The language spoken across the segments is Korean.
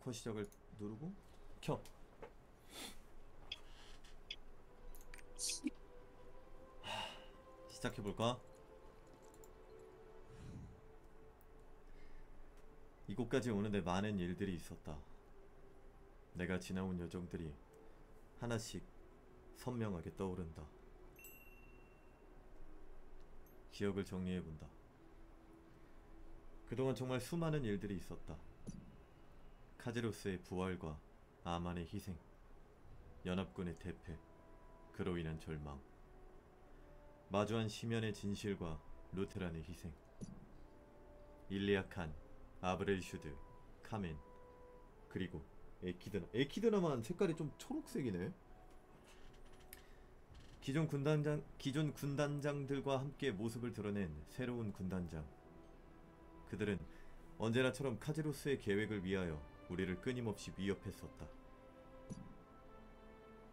녹화 시작을 누르고 켜. 시작해볼까? 이곳까지 오는데 많은 일들이 있었다. 내가 지나온 여정들이 하나씩 선명하게 떠오른다. 기억을 정리해본다. 그동안 정말 수많은 일들이 있었다. 카제로스의 부활과 아만의 희생, 연합군의 대패, 그로 인한 절망, 마주한 시면의 진실과 루테란의 희생, 일리아칸, 아브렐슈드, 카멘, 그리고 에키드나. 에키드나만 색깔이 좀 초록색이네. 기존 군단장들과 함께 모습을 드러낸 새로운 군단장. 그들은 언제나처럼 카제로스의 계획을 위하여 우리를 끊임없이 위협했었다.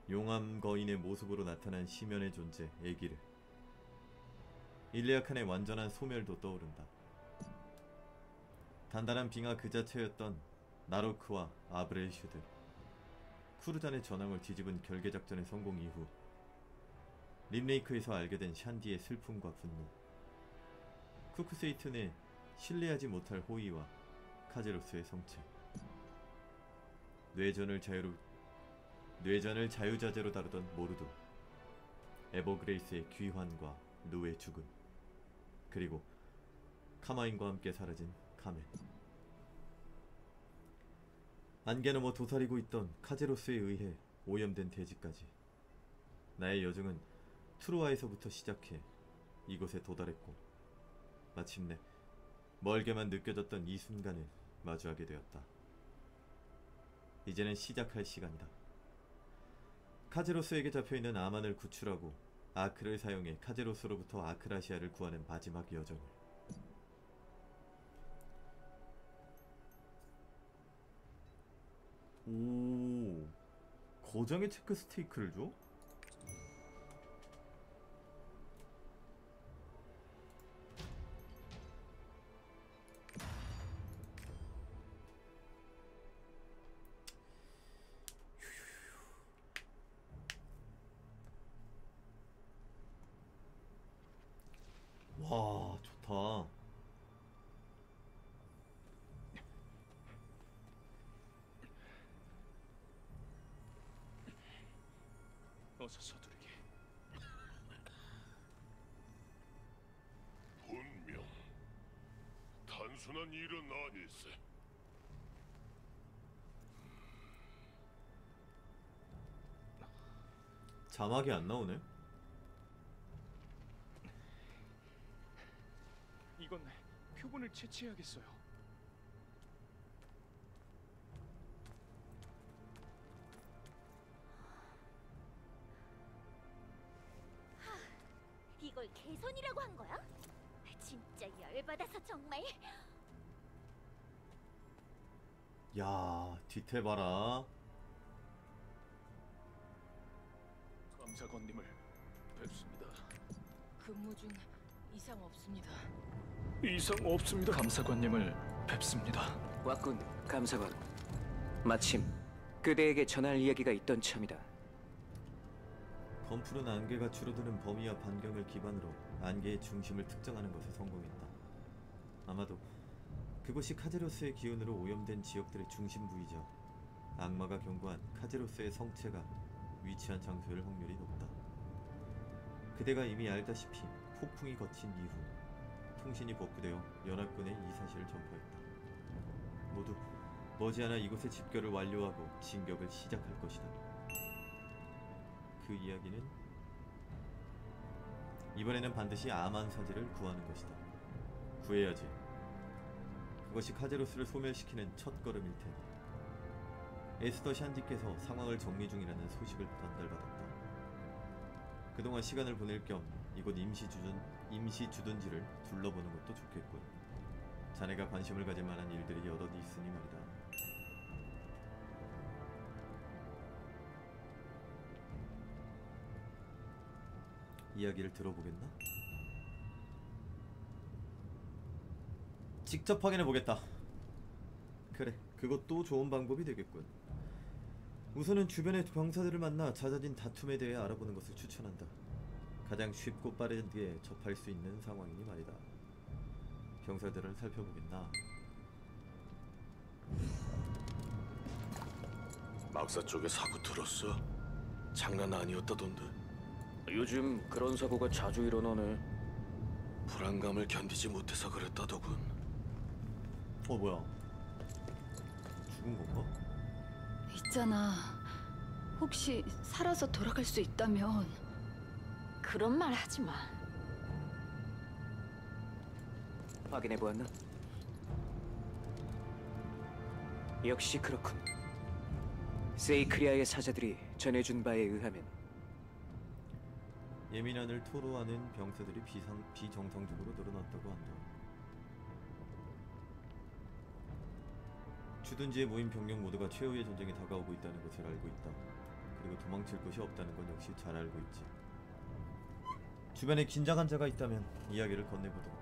용암 거인의 모습으로 나타난 시면의 존재 에기르, 일리아칸의 완전한 소멸도 떠오른다. 단단한 빙하 그 자체였던 나로크와 아브렐슈드, 쿠르잔의 전황을 뒤집은 결계작전의 성공 이후 림레이크에서 알게 된 샨디의 슬픔과 분노, 쿠크세이튼의 신뢰하지 못할 호의와 카제로스의 성체, 뇌전을 자유자재로 다루던 모르도, 에버그레이스의 귀환과 루의 죽음, 그리고 카마인과 함께 사라진 카멘. 안개 넘어 도사리고 있던 카제로스에 의해 오염된 대지까지 나의 여정은 트루아에서부터 시작해 이곳에 도달했고 마침내 멀게만 느껴졌던 이 순간을 마주하게 되었다. 이제는 시작할 시간이다. 카제로스에게 잡혀있는 아만을 구출하고 아크를 사용해 카제로스로부터 아크라시아를 구하는 마지막 여정을. 오, 거장의 체크 스테이크를 줘? 와, 좋다. 어서 서두르게. 분명 단순한 일은 아닐세. 자막이 안 나오네. 이건 표본을 채취해야겠어요. 이걸 개선이라고 한 거야? 진짜 열받아서 정말. 야, 디테일 봐라. 감사관님을 뵙습니다. 근무 중 이상 없습니다. 이상 없습니다. 감사관님을 뵙습니다. 왔군, 감사관. 마침 그대에게 전할 이야기가 있던 참이다. 건풀은 안개가 줄어드는 범위와 반경을 기반으로 안개의 중심을 특정하는 것에 성공했다. 아마도 그곳이 카제로스의 기운으로 오염된 지역들의 중심 부이자 악마가 경고한 카제로스의 성체가 위치한 장소일 확률이 높다. 그대가 이미 알다시피 폭풍이 거친 이후 통신이 복구되어 연합군에 이 사실을 전파했다. 모두 머지않아 이곳의 집결을 완료하고 진격을 시작할 것이다. 그 이야기는 이번에는 반드시 아만 사제를 구하는 것이다. 구해야지. 그것이 카제로스를 소멸시키는 첫걸음일 테니. 에스더 샨디께서 상황을 정리 중이라는 소식을 전달받았다. 그동안 시간을 보낼 겸 이곳 임시 주둔지를 둘러보는 것도 좋겠군. 자네가 관심을 가질 만한 일들이 여럿 있으니 말이다. 이야기를 들어보겠나? 직접 확인해보겠다. 그래, 그것도 좋은 방법이 되겠군. 우선은 주변의 병사들을 만나 잦아진 다툼에 대해 알아보는 것을 추천한다. 가장 쉽고 빠르게 접할 수 있는 상황이니 말이다. 병사들을 살펴보겠나? 막사 쪽에 사고 들었어? 장난 아니었다던데. 요즘 그런 사고가 자주 일어나네. 불안감을 견디지 못해서 그랬다더군. 뭐야? 죽은 건가? 있잖아. 혹시 살아서 돌아갈 수 있다면 그런 말 하지 마. 확인해 보았나? 역시 그렇군. 세이크리아의 사자들이 전해준 바에 의하면 예민한을 토로하는 병사들이 비정상적으로 늘어났다고 한다. 주둔지에 모인 병력 모두가 최후의 전쟁이 다가오고 있다는 것을 알고 있다. 그리고 도망칠 곳이 없다는 건 역시 잘 알고 있지. 주변에 긴장한 자가 있다면 이야기를 건네보도록.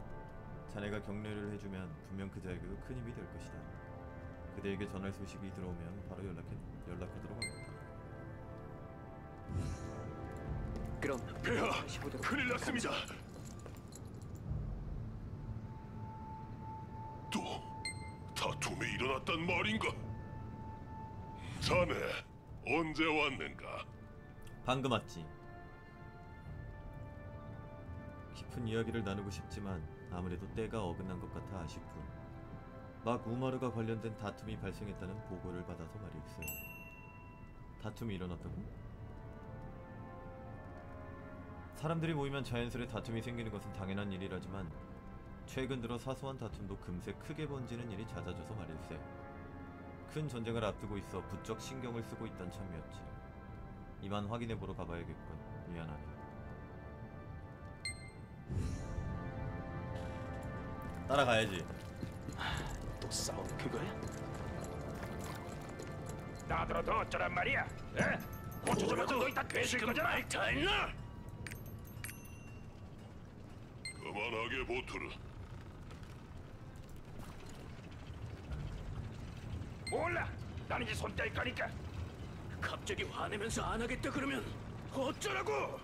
자네가 격려를 해주면 분명 그자에게도 큰 힘이 될 것이다. 그대에게 전할 소식이 들어오면 바로 연락하도록 하겠다. 그럼 폐하, 다시 보도록. 큰일 났습니다. 또 다툼이 일어났단 말인가? 자네 언제 왔는가? 방금 왔지. 깊은 이야기를 나누고 싶지만 아무래도 때가 어긋난 것 같아 아쉽군. 막 우마르가 관련된 다툼이 발생했다는 보고를 받아서 말일세. 다툼이 일어났다고? 사람들이 모이면 자연스레 다툼이 생기는 것은 당연한 일이라지만 최근 들어 사소한 다툼도 금세 크게 번지는 일이 잦아져서 말일세. 큰 전쟁을 앞두고 있어 부쩍 신경을 쓰고 있단 참이었지. 이만 확인해보러 가봐야겠군. 미안하네. 따라가야지. 또 싸움 그거야? 나더라도 어쩌란 말이야? 에? 고쳐줘봐서 너희 다 되실 거잖아. 말다 했나? 그만하게 보트르. 몰라. 나는 이제 손 뗄 거니까. 갑자기 화내면서 안 하겠다 그러면 어쩌라고?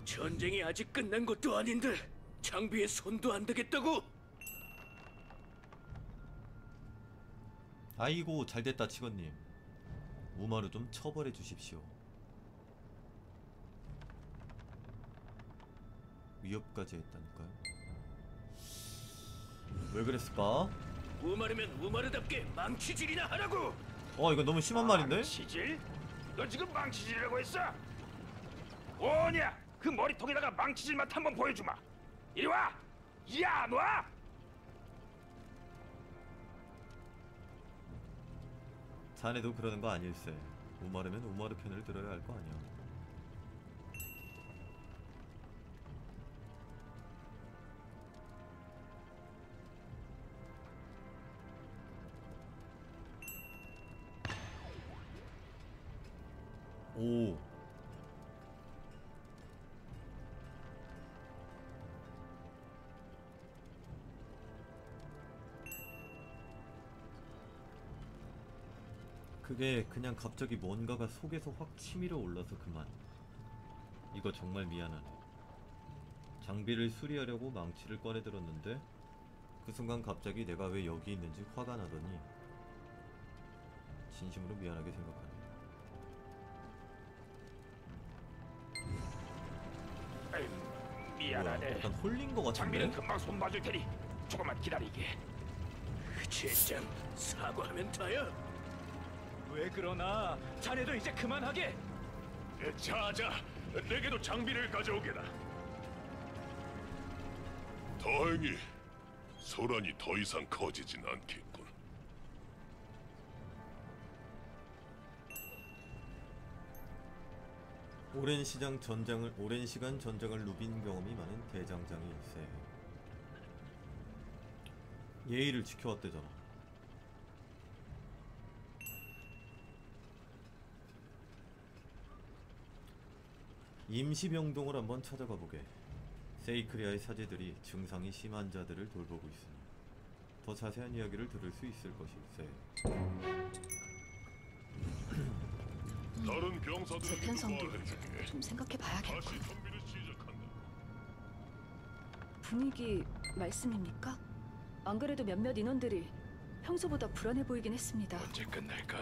전쟁이 아직 끝난 것도 아닌데 장비에 손도 안 대겠다고? 아이고 잘됐다 치건님. 우마루 좀 처벌해 주십시오. 위협까지 했다니까요. 왜 그랬을까? 우마르면 우마르답게 망치질이나 하라고. 이거 너무 심한 말인데? 망치질? 너 지금 망치질이라고 했어? 뭐냐? 그 머리통에다가 망치질 맛 한번 보여주마. 이리 와! 야, 놔! 자네도 그러는 거 아닐세. 우마르면 우마르 편을 들어야 할 거 아니야. 오. 그게 그냥 갑자기 뭔가가 속에서 확 치밀어 올라서 그만. 이거 정말 미안하네. 장비를 수리하려고 망치를 꺼내 들었는데 그 순간 갑자기 내가 왜 여기 있는지 화가 나더니 진심으로 미안하게 생각하네. 미안하네. 뭐야, 약간 홀린 거 장비는 같은데? 금방 손봐줄 테니 조금만 기다리게. 젠장 사과하면 다야. 왜 그러나? 자네도 이제 그만하게. 자자, 내게도 장비를 가져오게나. 다행히 소란이 더 이상 커지진 않겠군. 오랜 시간 전장을 누빈 경험이 많은 대장장이 일세. 예의를 지켜왔대잖아. 임시병동을 한번 찾아가 보게. 세이크리아의 사제들이 증상이 심한 자들을 돌보고 있으니. 더 자세한 이야기를 들을 수 있을 것일세. 다른 제 병사들에게도 편성도 말해줄게. 좀 생각해봐야겠고. 다시 준비를 시작한다. 분위기 말씀입니까? 안 그래도 몇몇 인원들이 평소보다 불안해 보이긴 했습니다. 언제 끝날까?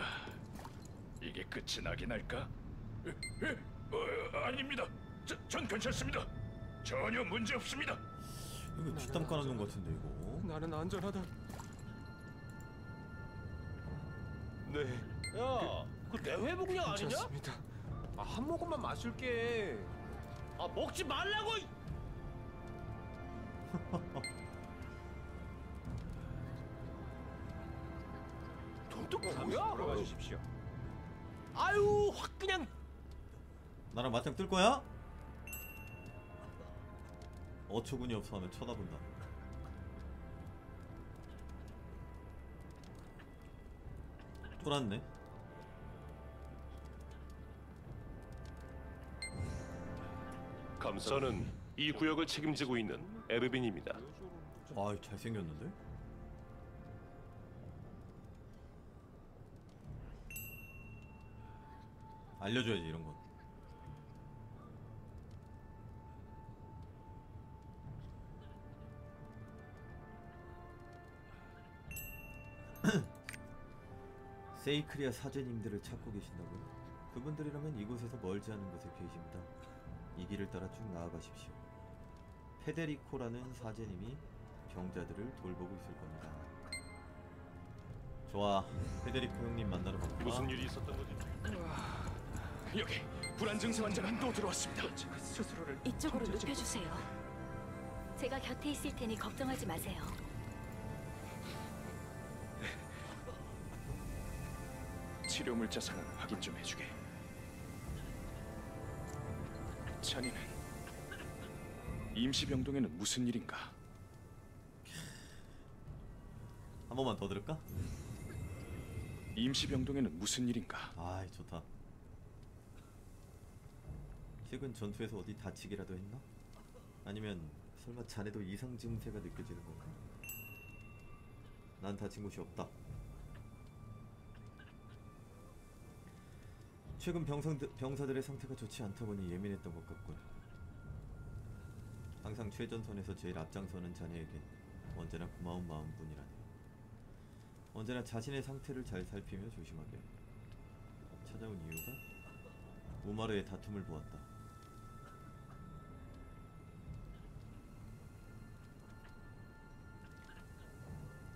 이게 끝이 나긴 할까? 아닙니다. 전 괜찮습니다. 전혀 문제 없습니다. 이거 뒷담 깔아놓은 것 같은데 이거. 나는 안전하다. 네, 야, 그 내회복량 아니냐? 괜찮습니다. 한 모금만 마실게. 아, 먹지 말라고! 돈도 뭐야? 돌아가 주십시오. 아유, 확 그냥. 나랑 맞짱 뜰 거야? 어처구니 없어 하면 쳐다본다. 쫄았네. 저는 이 구역을 책임지고 있는 에르빈입니다. 아, 잘생겼는데? 알려줘야지 이런 건. 세이크리아 사제님들을 찾고 계신다고요? 그분들이라면 이곳에서 멀지 않은 곳에 계십니다. 이 길을 따라 쭉 나아가십시오. 페데리코라는 사제님이 병자들을 돌보고 있을 겁니다. 좋아, 페데리코 형님 만나러 갈까? 무슨 일이 있었던 거지? 여기 불안 증세 환자가 또 들어왔습니다. 제가 스스로를 이쪽으로 눕혀주세요. 제가 곁에 있을 테니 걱정하지 마세요. 치료 물자 상황 확인 좀 해주게. 자네는 임시병동에는 무슨 일인가? 한 번만 더 들을까? 임시병동에는 무슨 일인가? 아이, 좋다. 최근 전투에서 어디 다치기라도 했나? 아니면 설마 자네도 이상 증세가 느껴지는 건가? 난 다친 곳이 없다. 최근 병사들의 상태가 좋지 않다 보니 예민했던 것 같군. 항상 최전선에서 제일 앞장서는 자네에겐 언제나 고마운 마음뿐이라네. 언제나 자신의 상태를 잘 살피며 조심하게. 찾아온 이유가 우마르의 다툼을 보았다.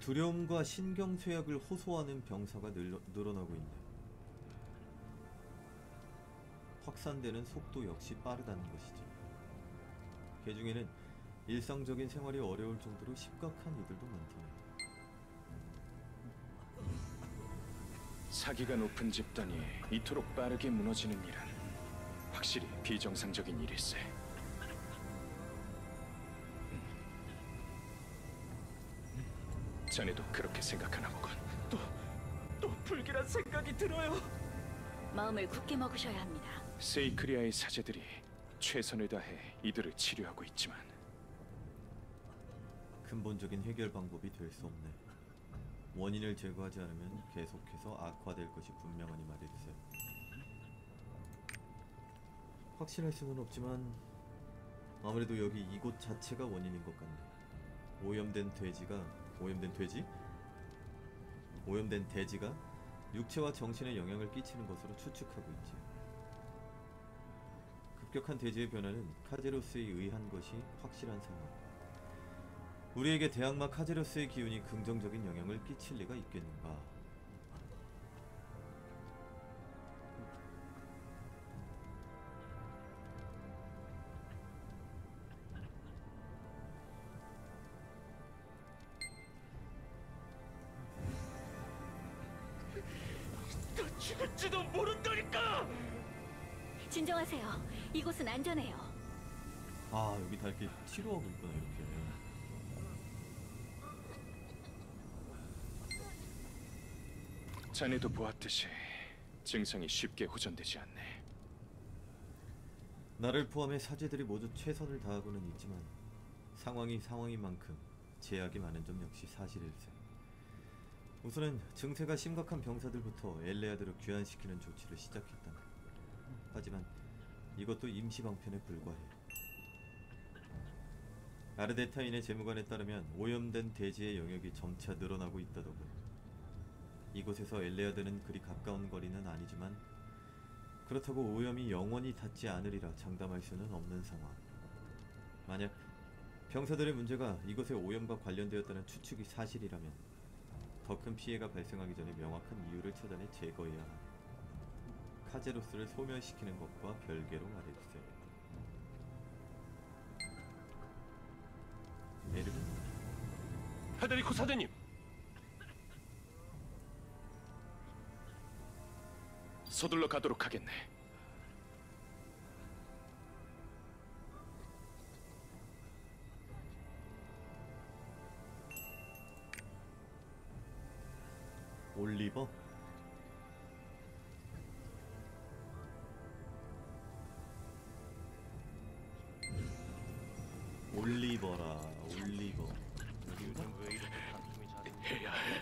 두려움과 신경쇠약을 호소하는 병사가 늘어나고 있네. 확산되는 속도 역시 빠르다는 것이지. 그 중에는 일상적인 생활이 어려울 정도로 심각한 이들도 많다네. 사기가 높은 집단이 이토록 빠르게 무너지는 일은 확실히 비정상적인 일일세. 자네도 그렇게 생각하나 보군. 또 불길한 생각이 들어요. 마음을 굳게 먹으셔야 합니다. 세이크리아의 사제들이 최선을 다해 이들을 치료하고 있지만 근본적인 해결 방법이 될 수 없네. 원인을 제거하지 않으면 계속해서 악화될 것이 분명하니 말일세. 확신할 수는 없지만 아무래도 여기 이곳 자체가 원인인 것 같네. 오염된 돼지가 육체와 정신에 영향을 끼치는 것으로 추측하고 있지. 급격한 대지의 변화는 카제로스에 의한 것이 확실한 상황. 우리에게 대악마 카제로스의 기운이 긍정적인 영향을 끼칠 리가 있겠는가? 너 죽을지도 모른다니까! 진정하세요. 이곳은 안전해요. 아, 여기 다 이렇게 치료하고 있구나, 이렇게. 자네도 보았듯이 증상이 쉽게 호전되지 않네. 나를 포함해 사제들이 모두 최선을 다하고는 있지만 상황이 상황인 만큼 제약이 많은 점 역시 사실일세. 우선은 증세가 심각한 병사들부터 엘레아드로 귀환시키는 조치를 시작했다. 하지만 이것도 임시 방편에 불과해. 아르데타인의 재무관에 따르면 오염된 대지의 영역이 점차 늘어나고 있다더군. 이곳에서 엘레아드는 그리 가까운 거리는 아니지만 그렇다고 오염이 영원히 닿지 않으리라 장담할 수는 없는 상황. 만약 병사들의 문제가 이곳의 오염과 관련되었다는 추측이 사실이라면 더 큰 피해가 발생하기 전에 명확한 이유를 찾아내 제거해야 하다. 카제로스를 소멸시키는 것과 별개로 말해주세요. 에르 페데리코 사대님, 서둘러 가도록 하겠네. 올리버? 올리버라, 올리버. 요즘 왜 이렇게 다툼이 잦은 해야 해.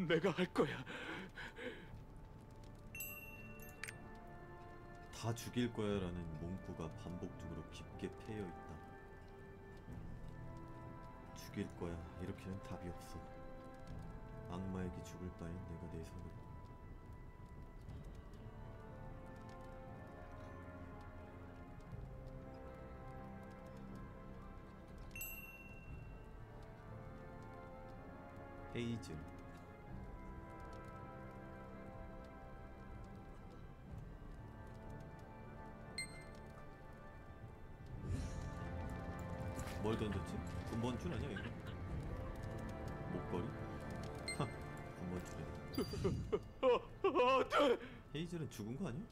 내가 할 거야. 다 죽일 거야 라는 문구가 반복적으로 깊게 패여 있다. 죽일 거야. 이렇게는 답이 없어. 악마에게 죽을 바엔 내가 내 손으로. 헤이즐. 뭘 던졌지? 군번줄 아니야 이거? 목걸이? 하, 군번줄이네. 헤이즐은 죽은 거 아니야?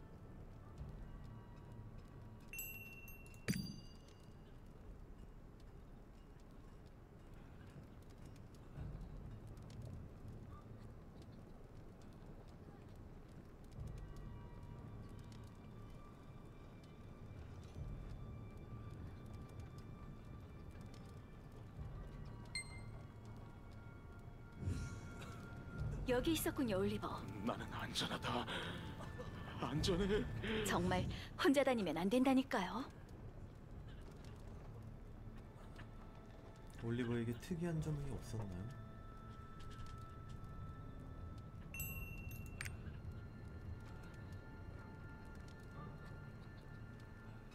여기 있었군요, 올리버. 나는 안전하다. 안전해. 정말 혼자 다니면 안 된다니까요. 올리버에게 특이한 점이 없었나요?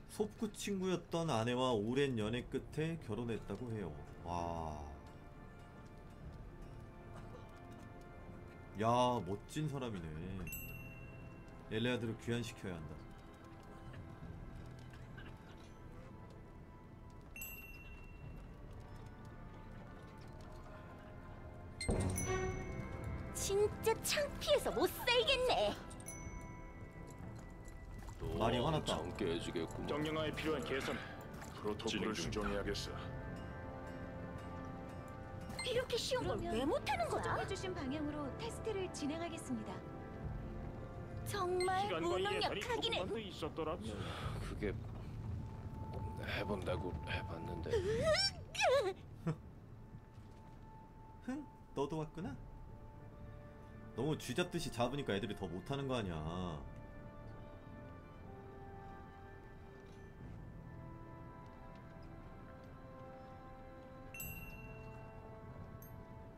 솝구 친구였던 아내와 오랜 연애 끝에 결혼했다고 해요. 와. 야, 멋진 사람이네. 엘레아드를 귀환시켜야 한다. 진짜 창피해서 못 살겠네. 말이 화났다. 정 깨지겠구만. 정령화에 필요한 개선 프로토콜을 수정해야겠어. 이렇게 쉬운 걸 왜 못하는 거야? 수정해주신 방향으로 테스트를 진행하겠습니다. 정말 시간과 예산이 무능력하기는. 조금만 더 있었더라면. 그게 해본다고 해봤는데 흥? 너도 왔구나? 너무 쥐잡듯이 잡으니까 애들이 더 못하는 거 아니야.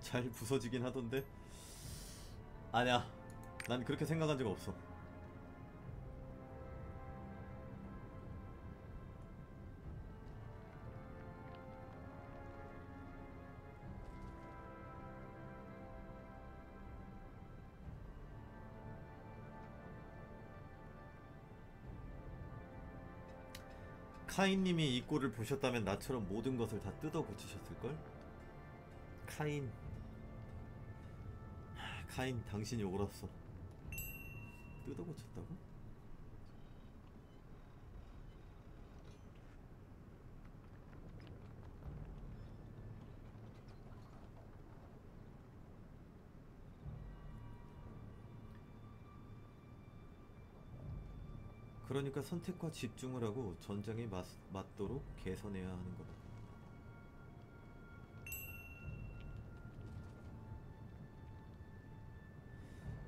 잘 부서지긴 하던데. 아니야, 난 그렇게 생각한 적 없어. 카인님이 이 꼴을 보셨다면 나처럼 모든 것을 다 뜯어 고치셨을걸? 카인 당신이 옳았어. 뜯어 고쳤다고? 그러니까 선택과 집중을 하고 전장에 맞도록 개선해야 하는 거다.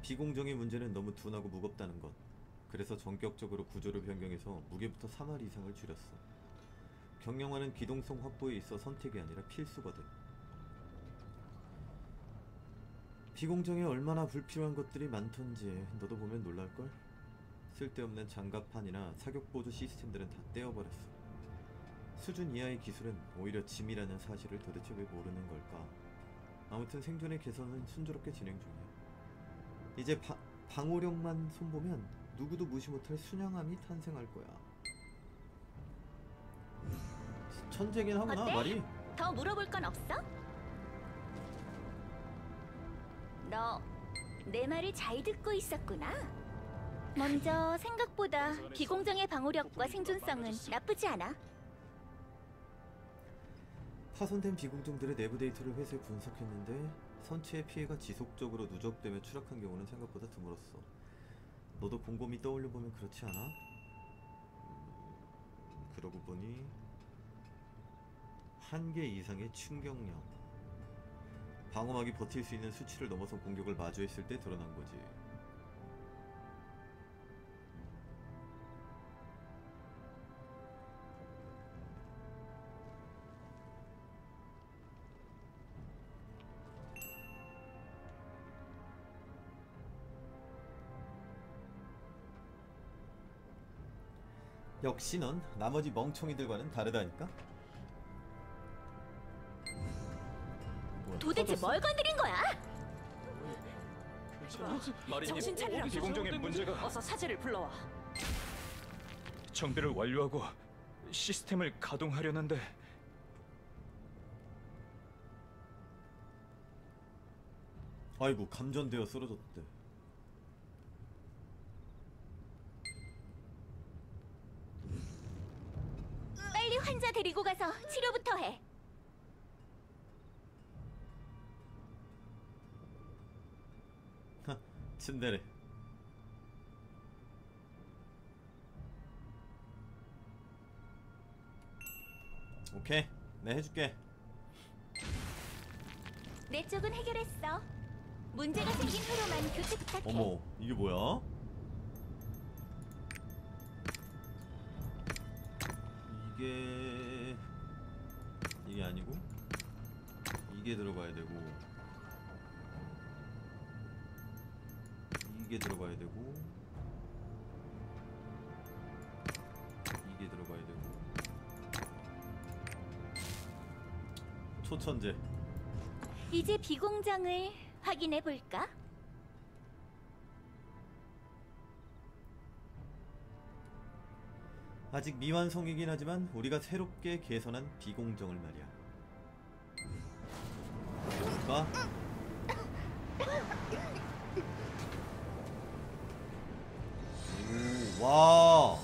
비공정의 문제는 너무 둔하고 무겁다는 것. 그래서 전격적으로 구조를 변경해서 무게부터 3할 이상을 줄였어. 경량화는 기동성 확보에 있어 선택이 아니라 필수거든. 비공정에 얼마나 불필요한 것들이 많던지 너도 보면 놀랄걸? 쓸데없는 장갑판이나 사격보조 시스템들은 다 떼어버렸어. 수준 이하의 기술은 오히려 짐이라는 사실을 도대체 왜 모르는 걸까? 아무튼 생존의 개선은 순조롭게 진행 중이야. 이제 방호력만 손보면 누구도 무시 못할 순양함이 탄생할 거야. 천재긴 하구나. 어때? 말이. 더 물어볼 건 없어? 너 내 말을 잘 듣고 있었구나. 먼저 생각보다 비공정의 방호력과 생존성은 나쁘지 않아. 파손된 비공정들의 내부 데이터를 회수해 분석했는데 선체의 피해가 지속적으로 누적되며 추락한 경우는 생각보다 드물었어. 너도 곰곰이 떠올려보면 그렇지 않아? 그러고 보니 1개 이상의 충격력. 방어막이 버틸 수 있는 수치를 넘어서 공격을 마주했을 때 드러난 거지. 역시 넌 나머지 멍청이들과는 다르다니까? 뭐야, 도대체 터졌어? 뭘 건드린 거야? 정신 차리라고. 비공정의 문제가 어서 사제를 불러와. 정비를 완료하고 시스템을 가동하려는데 아이고 감전되어 쓰러졌대. 빨리 환자 데리고 가서 치료부터 해. 츤데레. 오케이, 내 해줄게. 내 쪽은 해결했어. 문제가 생긴 후로만 교체 부탁해. 어머, 이게 뭐야? 이게 아니고 이게 들어가야 되고 이게 들어가야 되고 이게 들어가야 되고. 초천재. 이제 비공정을 확인해 볼까? 아직 미완성이긴 하지만 우리가 새롭게 개선한 비공정을 말이야. 볼까? 오, 와.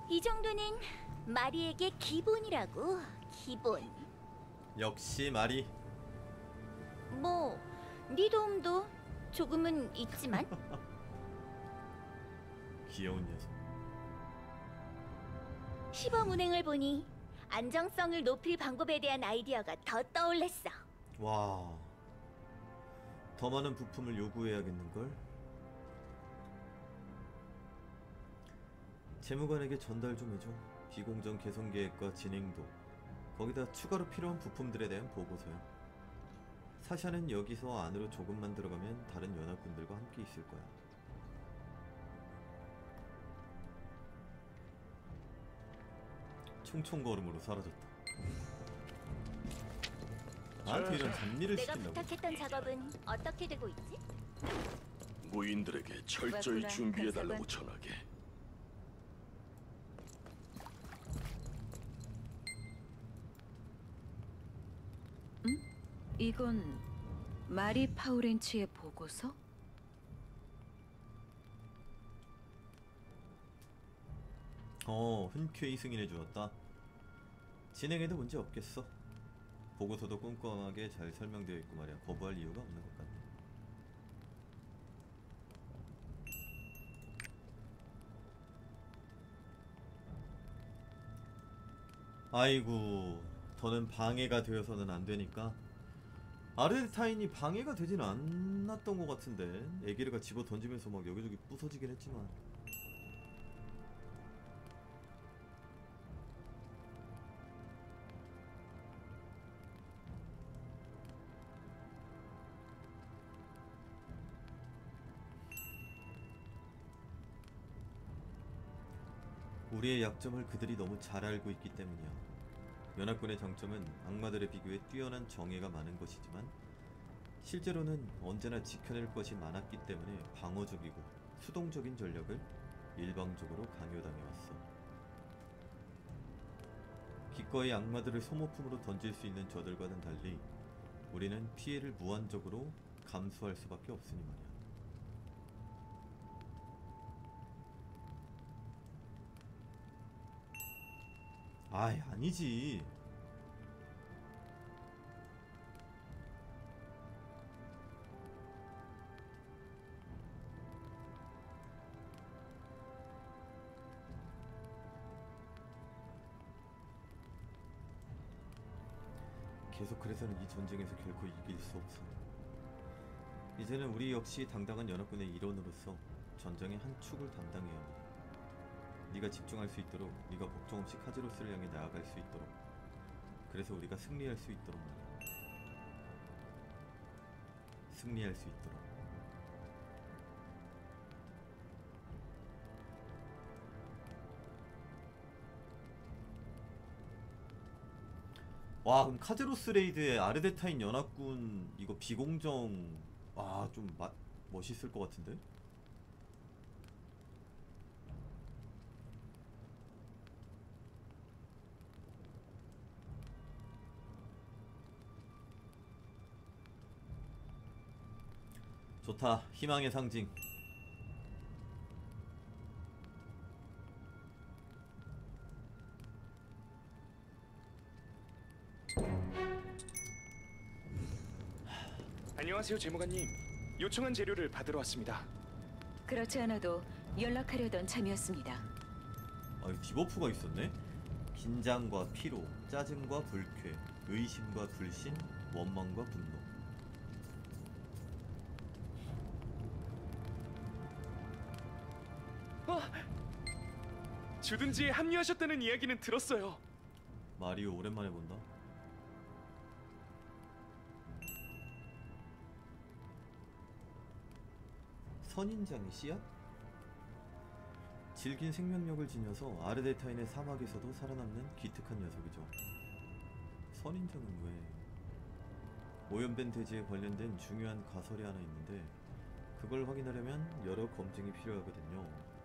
이 정도는 마리에게 기본이라고. 기본. 역시 말이. 뭐, 네 도움도 조금은 있지만. 귀여운 녀석. 시범 운행을 보니 안정성을 높일 방법에 대한 아이디어가 더 떠올랐어. 와. 더 많은 부품을 요구해야겠는걸? 재무관에게 전달 좀 해줘. 비공정 개선 계획과 진행도, 거기다 추가로 필요한 부품들에 대한 보고서야. 사샤는 여기서 안으로 조금만 들어가면 다른 연합군들과 함께 있을 거야. 총총걸음으로 사라졌다. 나한테 이런 잡일을 내가 시킨다고? 부탁했던 작업은 어떻게 되고 있지? 무인들에게 철저히 그렇구나, 준비해달라고 백사관. 전하게. 이건 마리 파우렌치의 보고서? 흔쾌히 승인해 주었다. 진행에도 문제 없겠어. 보고서도 꼼꼼하게 잘 설명되어 있고 말이야. 거부할 이유가 없는 것 같네. 아이고, 더는 방해가 되어서는 안 되니까. 아르데타인이 방해가 되진 않았던 것 같은데. 에게르가 집어 던지면서 막 여기저기 부서지긴 했지만. 우리의 약점을 그들이 너무 잘 알고 있기 때문이야. 연합군의 장점은 악마들에 비교해 뛰어난 정예가 많은 것이지만 실제로는 언제나 지켜낼 것이 많았기 때문에 방어적이고 수동적인 전략을 일방적으로 강요당해왔어. 기꺼이 악마들을 소모품으로 던질 수 있는 저들과는 달리 우리는 피해를 무한적으로 감수할 수밖에 없으니 말이야. 아이, 아니지. 계속 그래서는 이 전쟁에서 결코 이길 수 없어. 이제는 우리 역시 당당한 연합군의 일원으로서 전장의 한 축을 담당해야 해. 네가 집중할 수 있도록, 네가 걱정 없이 카제로스를 향해 나아갈 수 있도록, 그래서 우리가 승리할 수 있도록 말이야. 승리할 수 있도록. 와, 그럼 카제로스 레이드의 아르데타인 연합군 이거 비공정, 좀 멋있을 것 같은데? 좋다. 희망의 상징. 안녕하세요, 제모가님. 요청한 재료를 받으러 왔습니다. 그렇지 않아도 연락하려던 참이었습니다. 디버프가 있었네? 긴장과 피로, 짜증과 불쾌, 의심과 불신, 원망과 분노. 주둔지에 합류하셨다는 이야기는 들었어요. 마리오 오랜만에 본다. 선인장의 씨앗? 질긴 생명력을 지녀서 아르데타인의 사막에서도 살아남는 기특한 녀석이죠. 선인장은 왜? 오염된 대지에 관련된 중요한 가설이 하나 있는데 그걸 확인하려면 여러 검증이 필요하거든요.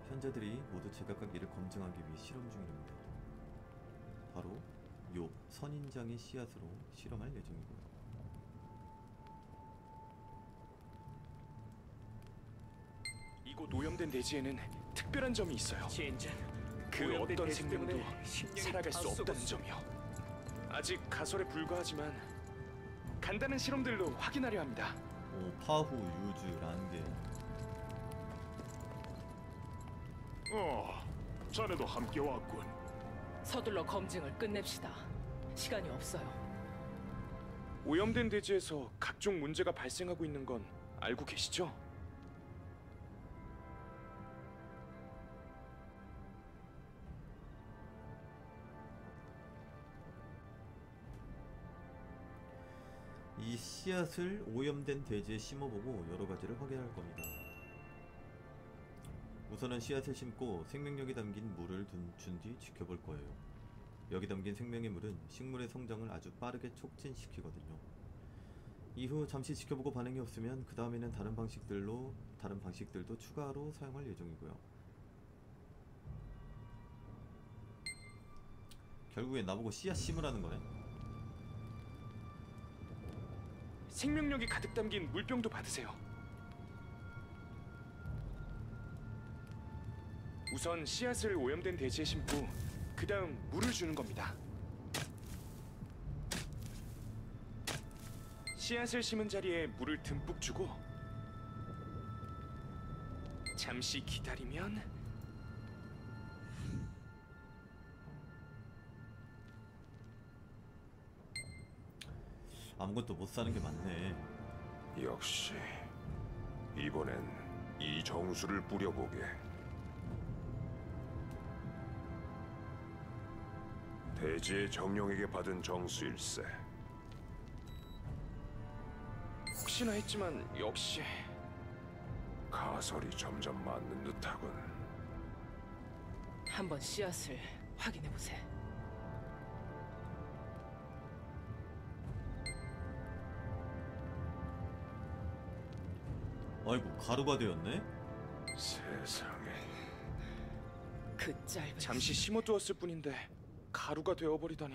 현자들이 모두 제각각 이를 검증하기 위해 실험 중입니다. 바로 요 선인장의 씨앗으로 실험할 예정이고요. 이곳 오염된 대지에는 특별한 점이 있어요. 그 어떤 생명도 살아갈 수 없다는 점이요. 아직 가설에 불과하지만 간단한 실험들로 확인하려 합니다. 파후, 유주, 란게. 자네도 함께 왔군. 서둘러 검증을 끝냅시다. 시간이 없어요. 오염된 대지에서 각종 문제가 발생하고 있는 건 알고 계시죠? 이 씨앗을 오염된 대지에 심어보고 여러 가지를 확인할 겁니다. 우선은 씨앗을 심고 생명력이 담긴 물을 준 뒤 지켜볼 거예요. 여기 담긴 생명의 물은 식물의 성장을 아주 빠르게 촉진시키거든요. 이후 잠시 지켜보고 반응이 없으면 그 다음에는 다른 방식들도 추가로 사용할 예정이고요. 결국엔 나보고 씨앗 심으라는 거네. 생명력이 가득 담긴 물병도 받으세요. 우선 씨앗을 오염된 대지에 심고 그 다음 물을 주는 겁니다. 씨앗을 심은 자리에 물을 듬뿍 주고 잠시 기다리면 아무것도 못 사는 게 맞네. 역시 이번엔 이 정수를 뿌려보게. 대지의 정령에게 받은 정수일세. 혹시나 했지만 역시 가설이 점점 맞는 듯하군. 한번 씨앗을 확인해 보세. 아이고, 가루가 되었네? 세상에. 그 짧은 잠시 심어두었을 뿐인데 가루가 되어버리다니.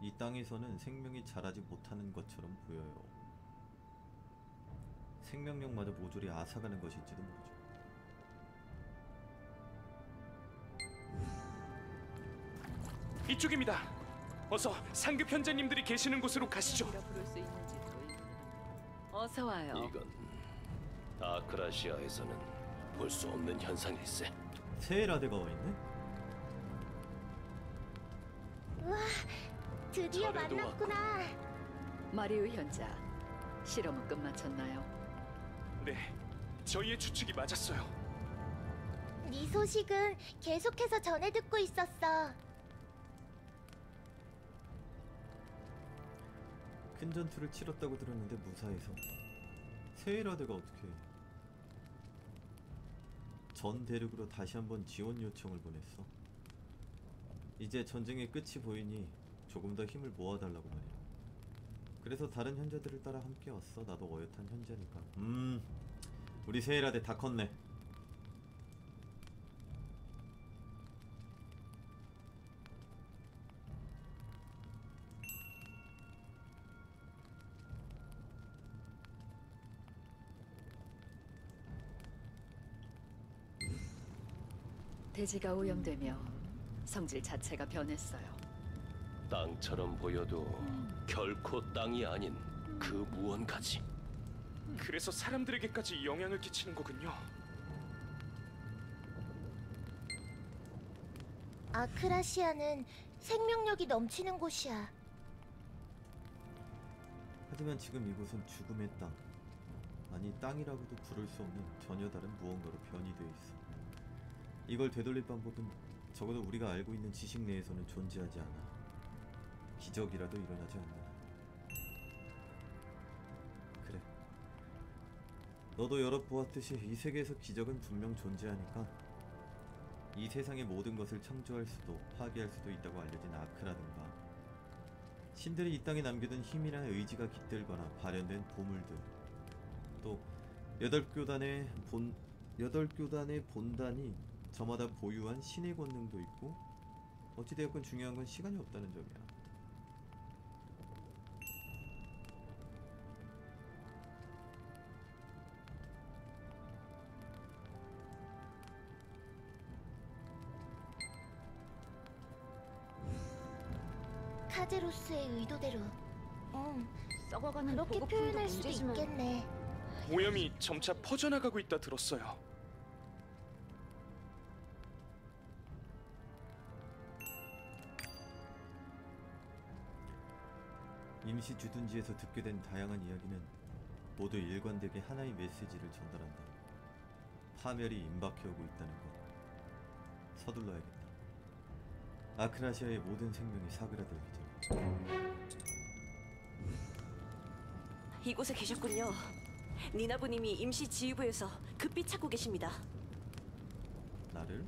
이 땅에서는 생명이 자라지 못하는 것처럼 보여요. 생명력마저 모조리 앗아가는 것일지도 모르죠. 이쪽입니다. 어서 상급 현자님들이 계시는 곳으로 가시죠. 어서 와요. 이건 아크라시아에서는 볼 수 없는 현상일세. 세에라데가 와있네? 우와, 드디어 자네도 만났구나. 마리우 현자, 실험은 끝마쳤나요? 네, 저희의 추측이 맞았어요. 네 소식은 계속해서 전해 듣고 있었어. 큰 전투를 치렀다고 들었는데 무사해서. 세에라데가 어떻게 전 대륙으로 다시 한번 지원 요청을 보냈어. 이제 전쟁의 끝이 보이니 조금 더 힘을 모아달라고 말이야. 그래서 다른 현자들을 따라 함께 왔어. 나도 어엿한 현자니까. 우리 세에라데 다 컸네. 대지가 오염되며 성질 자체가 변했어요. 땅처럼 보여도 결코 땅이 아닌 그 무언가지. 그래서 사람들에게까지 영향을 끼치는 거군요. 아크라시아는 생명력이 넘치는 곳이야. 하지만 지금 이곳은 죽음의 땅, 아니 땅이라고도 부를 수 없는 전혀 다른 무언가로 변이되어 있어. 이걸 되돌릴 방법은 적어도 우리가 알고 있는 지식 내에서는 존재하지 않아. 기적이라도 일어나지 않나. 그래, 너도 여러 보았듯이 이 세계에서 기적은 분명 존재하니까 이 세상의 모든 것을 창조할 수도 파괴할 수도 있다고 알려진 아크라든가 신들이 이 땅에 남겨둔 힘이나 의지가 깃들거나 발현된 보물들, 또 여덟 교단의 본단이 저마다 보유한 신의 권능도 있고, 어찌되었건 중요한 건 시간이 없다는 점이야. 카제로스의 의도대로. 썩어가는 그렇게 보급품도 표현할 수도 문제지만 있겠네. 오염이 점차 퍼져나가고 있다 들었어요. 임시 주둔지에서 듣게 된 다양한 이야기는 모두 일관되게 하나의 메시지를 전달한다. 파멸이 임박해오고 있다는 것. 서둘러야겠다. 아크라시아의 모든 생명이 사그라들기 전. 이곳에 계셨군요. 니나부님이 임시 지휘부에서 급히 찾고 계십니다. 나를?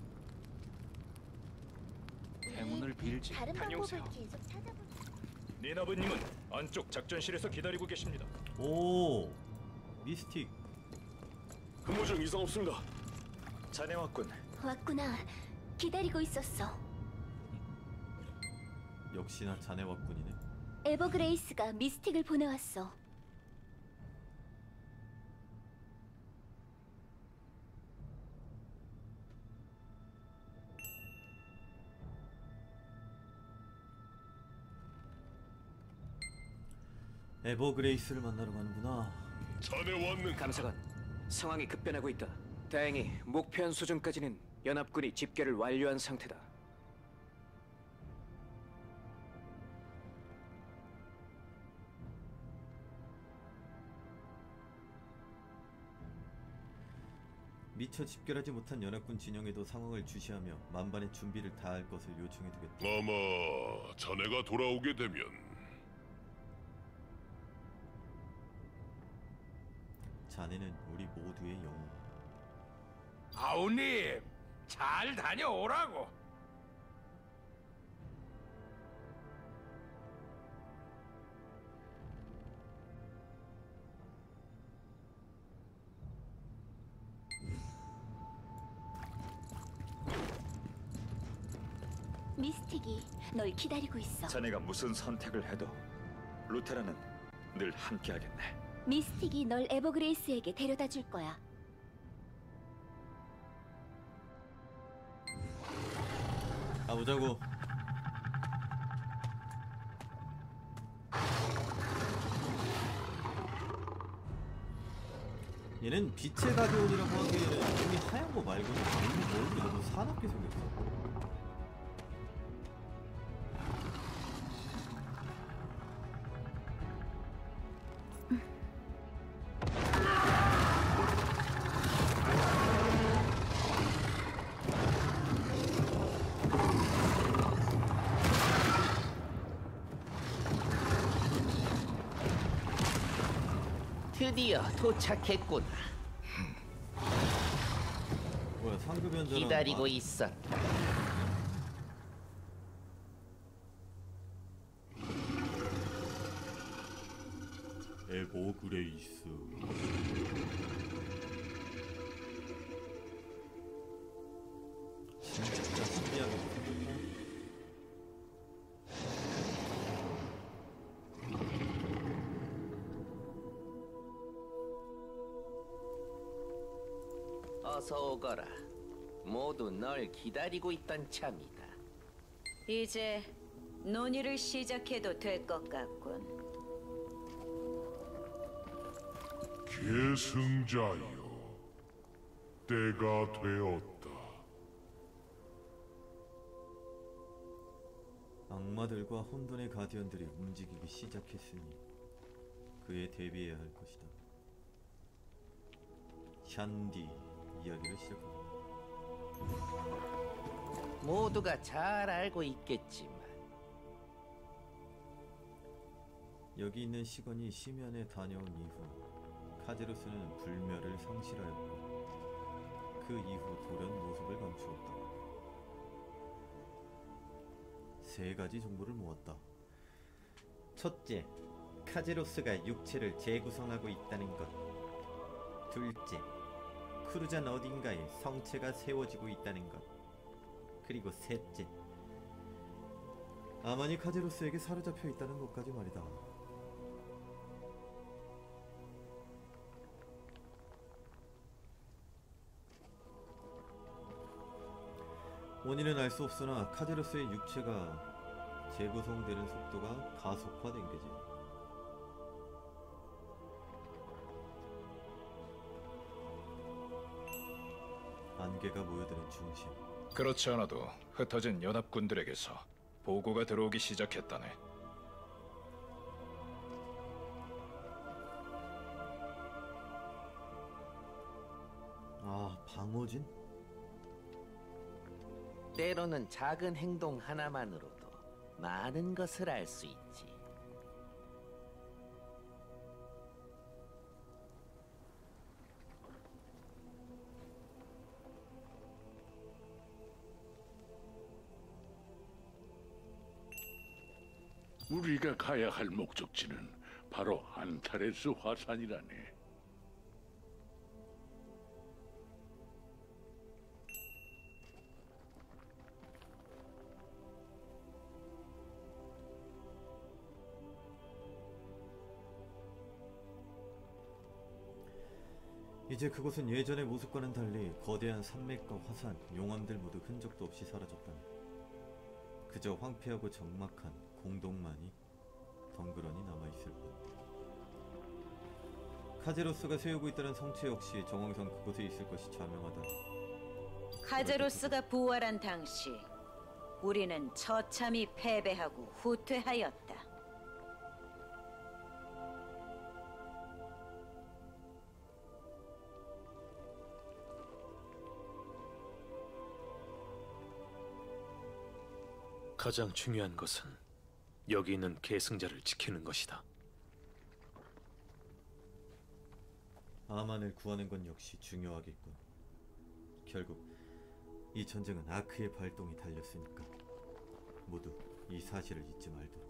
행운을 빌지. 다른 다녀오세요. 방법을 계속 찾아보자. 니나브님은 안쪽 작전실에서 기다리고 계십니다. 오, 미스틱. 근무 중 이상 없습니다. 자네 왔군. 왔구나. 기다리고 있었어. 역시나 자네 왔군이네. 에버그레이스가 미스틱을 보내왔어. 에버그레이스를 만나러 가는구나. 자네 왔는. 감사관, 상황이 급변하고 있다. 다행히 목표한 수준까지는 연합군이 집결을 완료한 상태다. 미처 집결하지 못한 연합군 진영에도 상황을 주시하며 만반의 준비를 다할 것을 요청해두겠다. 아마 자네가 돌아오게 되면 자네는 우리 모두의 영웅. 아우님, 잘 다녀오라고. 미스틱이 널 기다리고 있어. 자네가 무슨 선택을 해도 루테라는 늘 함께하겠네. 미스틱이 널 에버그레이스에게 데려다 줄 거야. 가보자고. 얘는 빛의 가디언이라고 하기에는 이미 하얀 거 말고는 모르는 게 너무 사납게 생겼어. 드디어 도착했구나. 뭐야, 상급 현장은 기다리고 있었다. 에버그레이스. 진짜 신기하게 생겼다. 어서 오거라. 모두 널 기다리고 있던 참이다. 이제 논의를 시작해도 될 것 같군. 계승자여, 때가 되었다. 악마들과 혼돈의 가디언들이 움직이기 시작했으니 그에 대비해야 할 것이다. 샨디 이야기를 시작합니다. 모두가 잘 알고 있겠지만 여기 있는 시건이 심연에 다녀온 이후 카제로스는 불멸을 상실하였고 그 이후 돌연 모습을 감추었다. 세 가지 정보를 모았다. 첫째, 카제로스가 육체를 재구성하고 있다는 것. 둘째, 크루잔 어딘가에 성체가 세워지고 있다는 것. 그리고 셋째, 아만이 카제로스에게 사로잡혀 있다는 것까지 말이다. 원인은 알 수 없으나 카제로스의 육체가 재구성되는 속도가 가속화된 거지. 안개가 모여드는 중심. 그렇지 않아도 흩어진 연합군들에게서 보고가 들어오기 시작했다네. 아, 방어진? 때로는 작은 행동 하나만으로도 많은 것을 알 수 있지. 우리가 가야 할 목적지는 바로 안타레스 화산이라네. 이제 그곳은 예전의 모습과는 달리 거대한 산맥과 화산, 용암들 모두 흔적도 없이 사라졌다네. 그저 황폐하고 적막한 공동만이 덩그러니 남아있을 뿐. 카제로스가 세우고 있다는 성체 역시 정황상 그곳에 있을 것이 자명하다. 카제로스가 부활한 당시 우리는 처참히 패배하고 후퇴하였다. 가장 중요한 것은 여기 있는 계승자를 지키는 것이다. 아만을 구하는 건 역시 중요하겠군. 결국 이 전쟁은 아크의 발동이 달렸으니까 모두 이 사실을 잊지 말도록.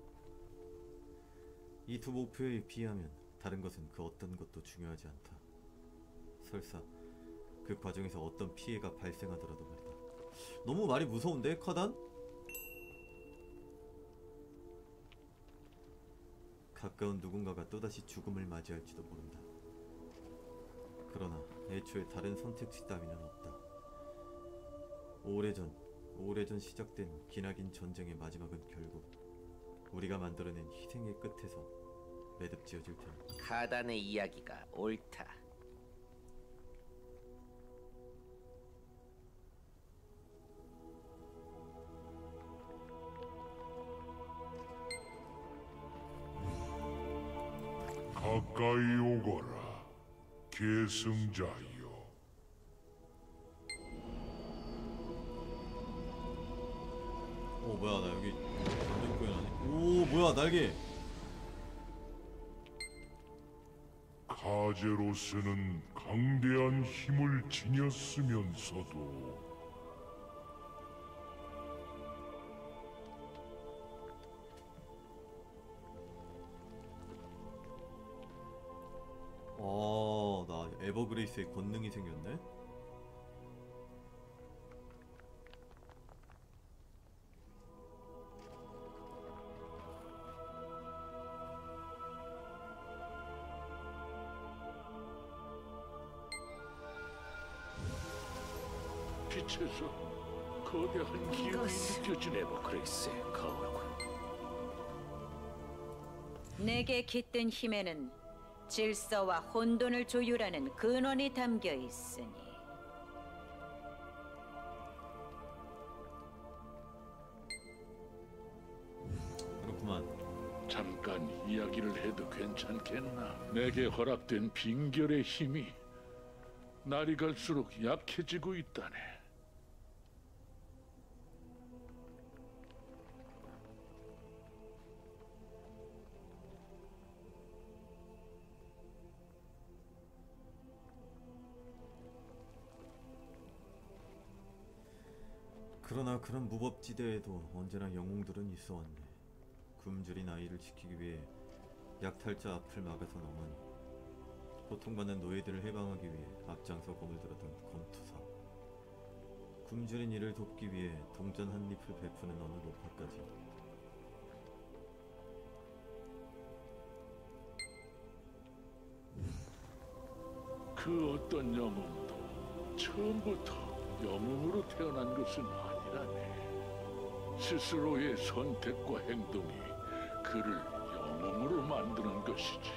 이 두 목표에 비하면 다른 것은 그 어떤 것도 중요하지 않다. 설사 그 과정에서 어떤 피해가 발생하더라도 말이다. 너무 말이 무서운데, 카단? 가까운 누군가가 또다시 죽음을 맞이할지도 모른다. 그러나 애초에 다른 선택지 따위는 없다. 오래전 시작된 기나긴 전쟁의 마지막은 결국 우리가 만들어낸 희생의 끝에서 매듭지어질 테니. 카단의 이야기가 옳다. 가까이 오거라, 계승자여. 오 뭐야, 나 여기 전쟁 구현하네. 오 뭐야, 날개. 카제로스는 강대한 힘을 지녔으면서도 나 에버그레이스의 권능이 생겼네? 빛에서 거대한 기운이 느껴지네. 에버그레이스의 가오군. 내게 깃든 힘에는 질서와 혼돈을 조율하는 근원이 담겨 있으니 그렇구만. 잠깐 이야기를 해도 괜찮겠나? 내게 허락된 빙결의 힘이 날이 갈수록 약해지고 있다네. 그러나 그런 무법지대에도 언제나 영웅들은 있어왔네. 굶주린 아이를 지키기 위해 약탈자 앞을 막아선 어머니, 고통받는 노예들을 해방하기 위해 앞장서 검을 들었던 검투사, 굶주린 이를 돕기 위해 동전 한 잎을 베푸는 어느 노파까지. 그 어떤 영웅도 처음부터 영웅으로 태어난 것은 아니라네. 스스로의 선택과 행동이 그를 영웅으로 만드는 것이지.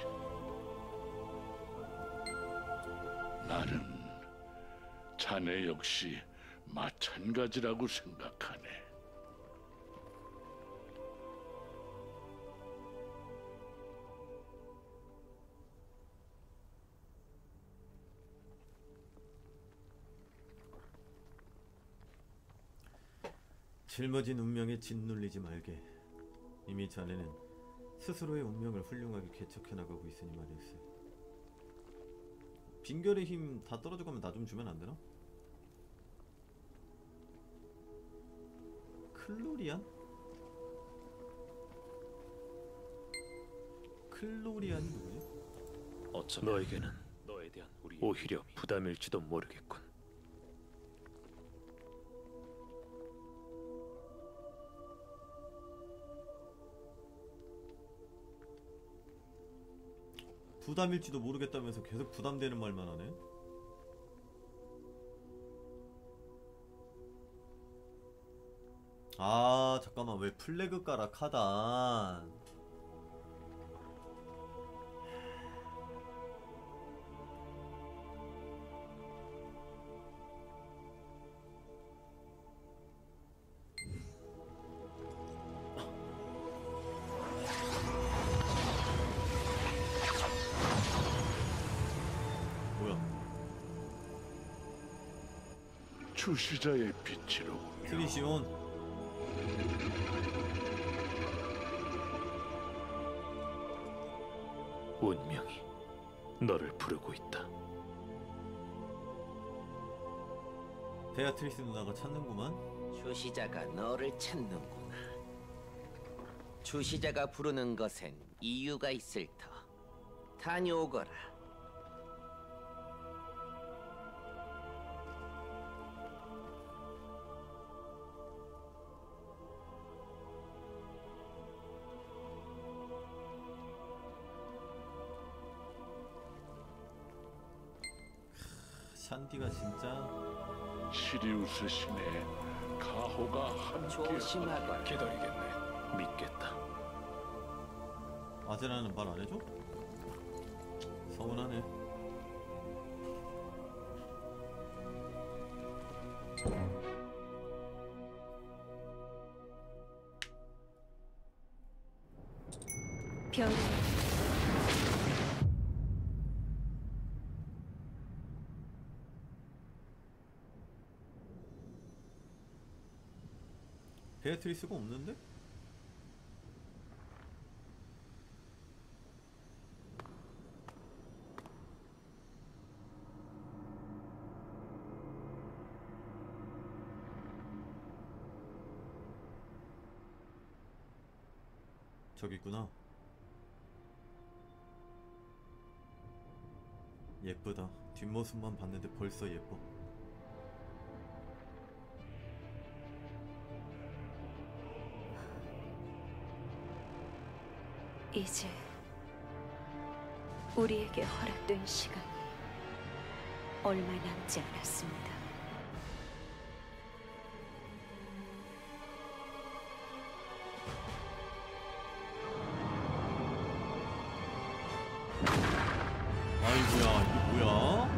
나는 자네 역시 마찬가지라고 생각하네. 짊어진 운명에 짓눌리지 말게. 이미 자네는 스스로의 운명을 훌륭하게 개척해 나가고 있으니 말일세. 빙결의 힘 다 떨어져가면 나 좀 주면 안 되나? 클로리안? 클로리안이 누구지? 어쩌면 너에게는 너에 대한 오히려 부담일지도 모르겠군. 부담일지도 모르겠다면서 계속 부담되는 말만 하네. 아 잠깐만, 왜 플래그 깔아 카단. 주시자의 빛으로 트리시온. 너를 부르고 있다. 베아트리스 누나가 찾는구만. 주시자가 너를 찾는구나. 주시자가 부르는 것엔 이유가 있을 터. 다녀오거라. 샨디가 진짜 시리우스 신의 가호가 함께 조심하거라. 기다리겠네. 믿겠다. 아제라는 말 안 해줘? 서운하네. 별 베아트리스가 없는데? 저기 있구나. 예쁘다. 뒷모습만 봤는데 벌써 예뻐. 이제 우리에게 허락된 시간이 얼마 남지 않았습니다. 아이고야, 이게 뭐야?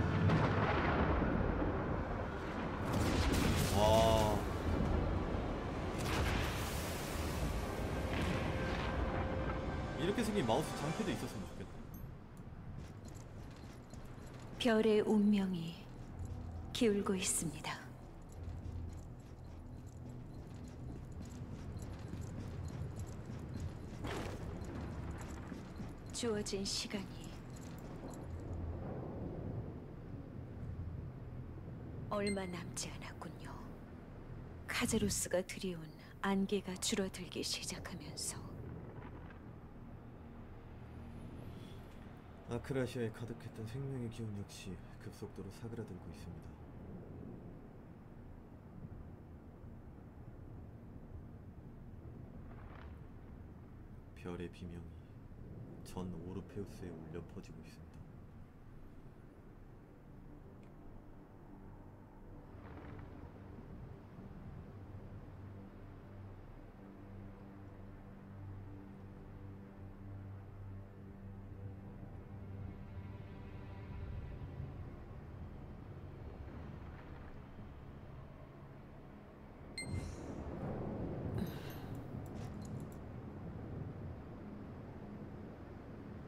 와. 이렇게 생긴 마우스 장패도 있었으면 좋겠다. 별의 운명이 기울고 있습니다. 주어진 시간이 얼마 남지 않았군요. 카제로스가 들이온 안개가 줄어들기 시작하면서 아크라시아에 가득했던 생명의 기운 역시 급속도로 사그라들고 있습니다. 별의 비명이 전 오르페우스에 울려 퍼지고 있습니다.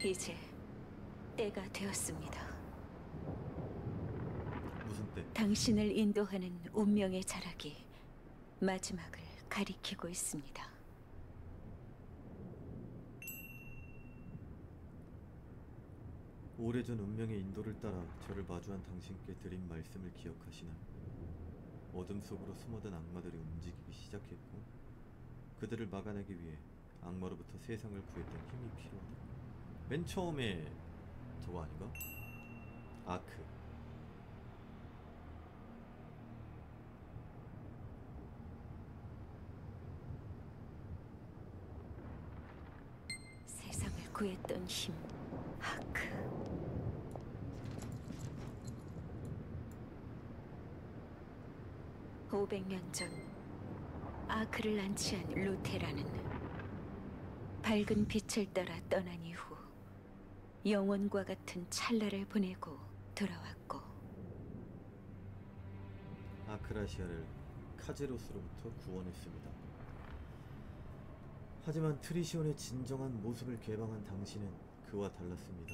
이제 때가 되었습니다. 무슨 때? 당신을 인도하는 운명의 자락이 마지막을 가리키고 있습니다. 오래전 운명의 인도를 따라 저를 마주한 당신께 드린 말씀을 기억하시나요? 어둠 속으로 숨어든 악마들이 움직이기 시작했고 그들을 막아내기 위해 악마로부터 세상을 구했던 힘이 필요하다. 맨 처음에 저거 아닌가? 아크. 세상을 구했던 힘, 아크. (500년) 전 아크를 안치한 루테라는 밝은 빛을 따라 떠난 이후 영원과 같은 찰나를 보내고 돌아왔고 아크라시아를 카제로스로부터 구원했습니다. 하지만 트리시온의 진정한 모습을 개방한 당신은 그와 달랐습니다.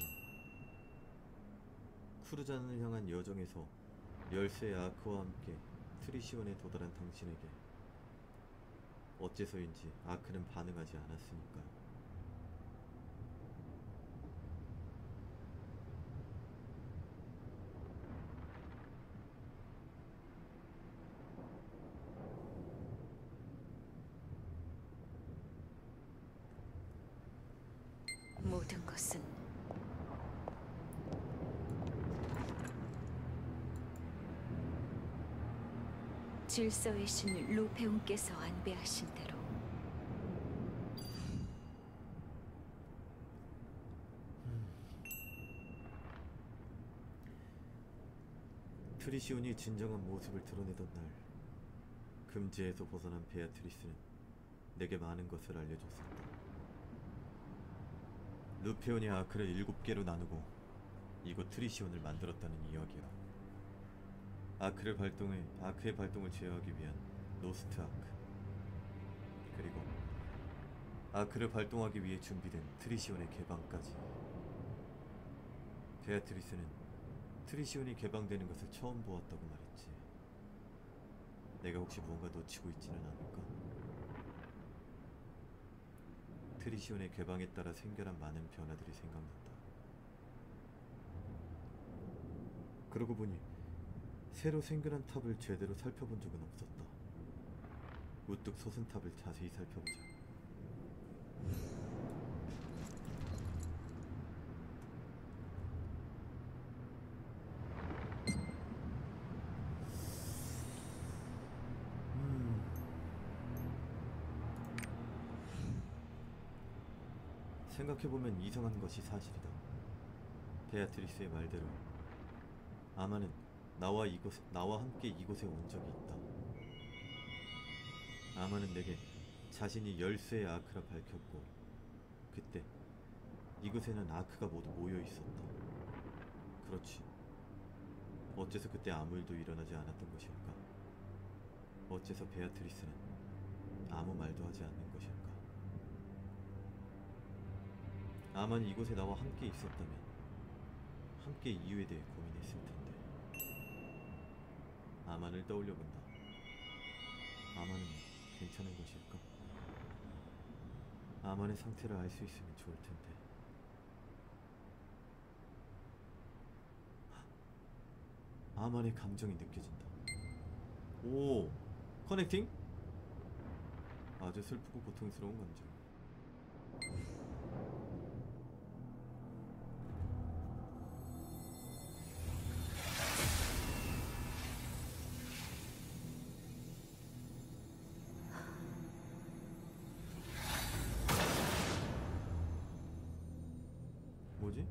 쿠르잔을 향한 여정에서 열쇠의 아크와 함께 트리시온에 도달한 당신에게 어째서인지 아크는 반응하지 않았으니까요. 것은 질서의 신 루페온께서 안배하신 대로 트리시온이 진정한 모습을 드러내던 날, 금지에서 벗어난 베아트리스는 내게 많은 것을 알려줬었다. 루페온이 아크를 7개로 나누고 이곳 트리시온을 만들었다는 이야기야. 아크의 발동을 제어하기 위한 노스트 아크, 그리고 아크를 발동하기 위해 준비된 트리시온의 개방까지. 베아트리스는 트리시온이 개방되는 것을 처음 보았다고 말했지. 내가 혹시 무언가 놓치고 있지는 않을까? 트리시온의 개방에 따라 생겨난 많은 변화들이 생각난다. 그러고 보니 새로 생겨난 탑을 제대로 살펴본 적은 없었다. 우뚝 솟은 탑을 자세히 살펴보자. 생각해보면 이상한 것이 사실이다. 베아트리스의 말대로 아마는 나와 함께 이곳에 온 적이 있다. 아마는 내게 자신이 열쇠의 아크라 밝혔고, 그때 이곳에는 아크가 모두 모여 있었다. 그렇지. 어째서 그때 아무 일도 일어나지 않았던 것일까? 어째서 베아트리스는 아무 말도 하지 않는 것일까? 아마는 이곳에 나와 함께 있었다면 함께 이유에 대해 고민했을 텐데. 아만을 떠올려본다. 아만은 괜찮은 것일까? 아만의 상태를 알 수 있으면 좋을 텐데. 아만의 감정이 느껴진다. 오! 커넥팅? 아주 슬프고 고통스러운 감정. 뭐지?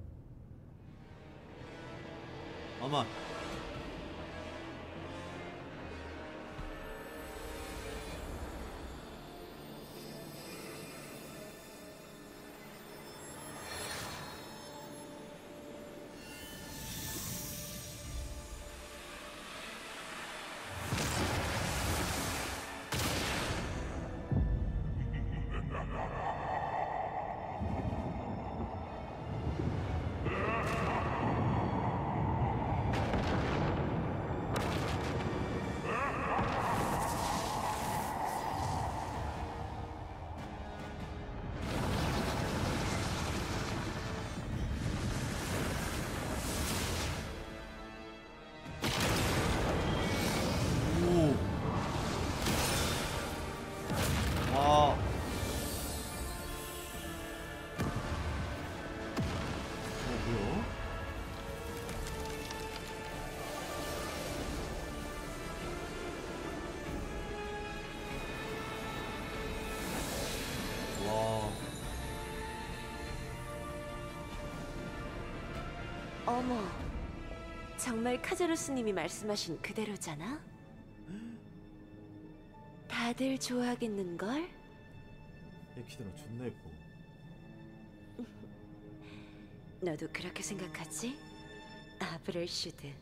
아마 어머, 정말 카자로스님이 말씀하신 그대로잖아? 다들 좋아하겠는걸? 에키드라 존나 예뻐. 너도 그렇게 생각하지? 아브렐슈드.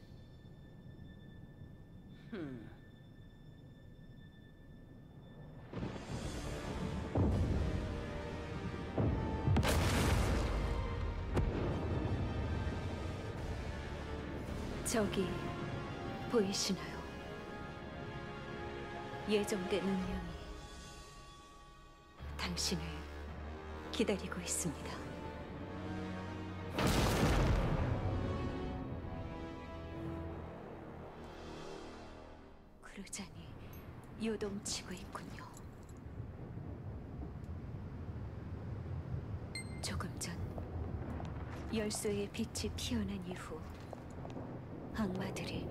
저기 보이시나요? 예정된 운명이 당신을 기다리고 있습니다. 그러자니 요동치고 있군요. 조금 전 열쇠의 빛이 피어난 이후 악마들이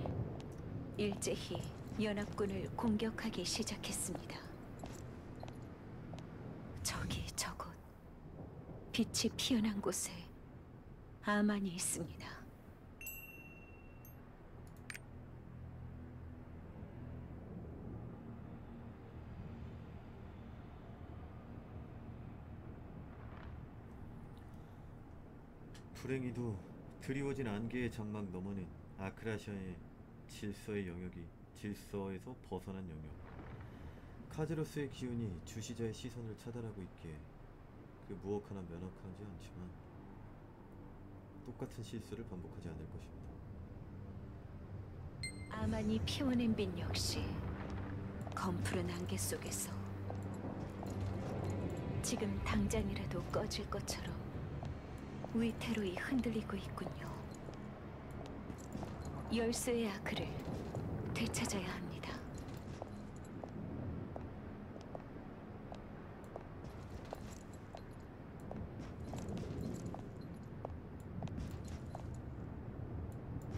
일제히 연합군을 공격하기 시작했습니다. 저기 저곳 빛이 피어난 곳에 아만이 있습니다. 불행히도 드리워진 안개의 장막 너머는 아크라시아의 질서의 영역이 질서에서 벗어난 영역. 카제로스의 기운이 주시자의 시선을 차단하고 있기에 그 무엇 하나 면역하지 않지만 똑같은 실수를 반복하지 않을 것입니다. 아만이 피워낸 빛 역시 검푸른 안개 속에서 지금 당장이라도 꺼질 것처럼 위태로이 흔들리고 있군요. 열쇠의 아크를 되찾아야 합니다.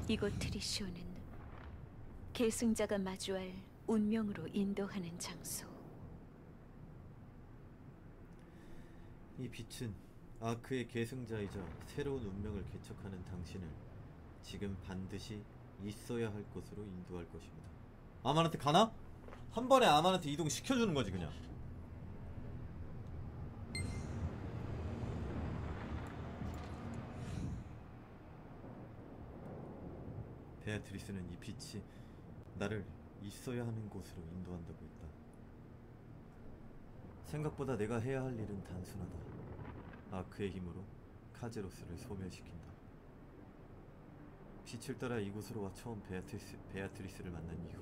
이곳 트리시오는 계승자가 마주할 운명으로 인도하는 장소. 이 빛은 아크의 계승자이자 새로운 운명을 개척하는 당신을 지금 반드시 있어야 할 곳으로 인도할 것입니다. 아만한테 가나? 한 번에 아만한테 이동시켜주는 거지 그냥. 베아트리스는 이 빛이 나를 있어야 하는 곳으로 인도한다고 했다. 생각보다 내가 해야 할 일은 단순하다. 아크의 힘으로 카제로스를 소멸시킨다. 빛을 따라 이곳으로 와 처음 베아트리스를 만난 이후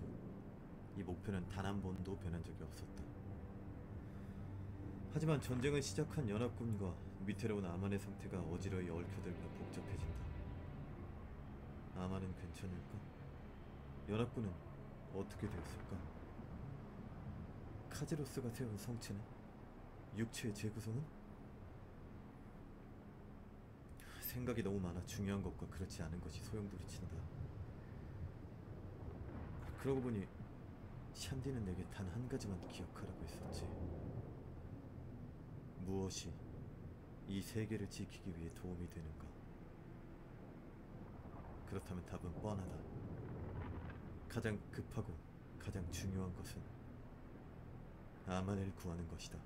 이 목표는 단 한 번도 변한 적이 없었다. 하지만 전쟁을 시작한 연합군과 위태로운 아만의 상태가 어지러이 얽혀들며 복잡해진다. 아만은 괜찮을까? 연합군은 어떻게 되었을까? 카제로스가 세운 성체는? 육체의 재구성은? 생각이 너무 많아 중요한 것과 그렇지 않은 것이 소용돌이친다. 그러고 보니 샨디는 내게 단 한 가지만 기억하라고 했었지. 무엇이 이 세계를 지키기 위해 도움이 되는가? 그렇다면 답은 뻔하다. 가장 급하고 가장 중요한 것은 아만을 구하는 것이다.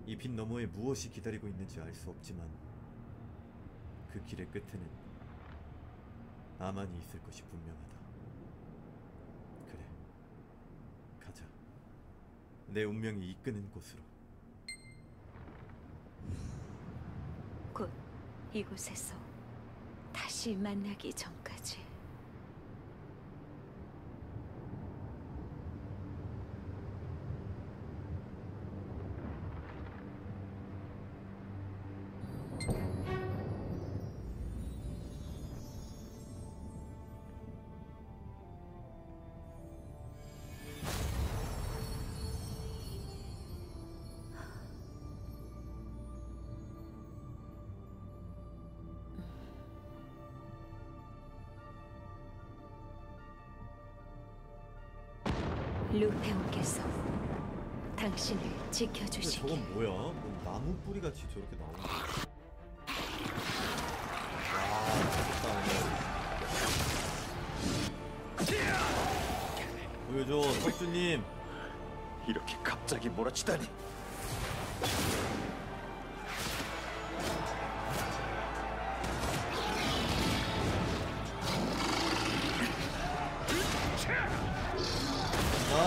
이 빛 너머에 무엇이 기다리고 있는지 알 수 없지만 그 길의 끝에는 아만이 있을 것이 분명하다. 그래, 가자. 내 운명이 이끄는 곳으로. 곧 이곳에서 다시 만나기 전까지. 루페온께서 당신을 지켜주시길. 저건 뭐야? 뭐 나무 뿌리같이 저렇게 나오는 거야? 와, 보여줘, 석주님. 이렇게 갑자기 몰아치다니.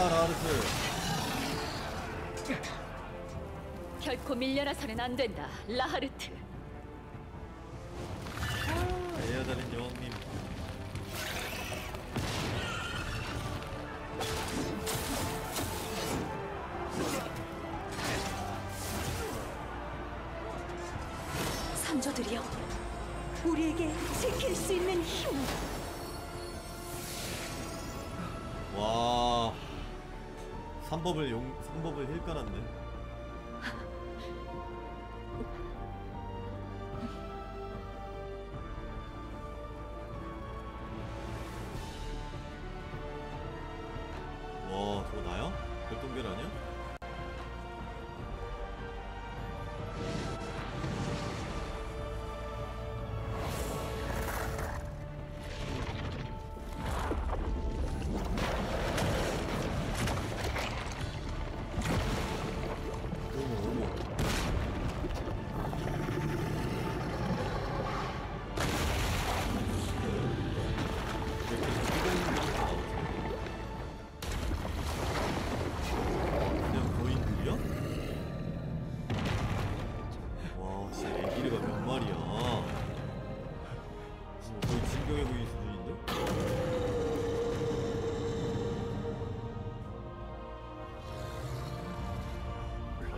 라르스. 결코 밀려나서는 안 된다, 라하르트. 에어달린 여왕님. 선조들이여, 우리에게 지킬 수 있는 힘을. 와, 3법을 힐 깔았네.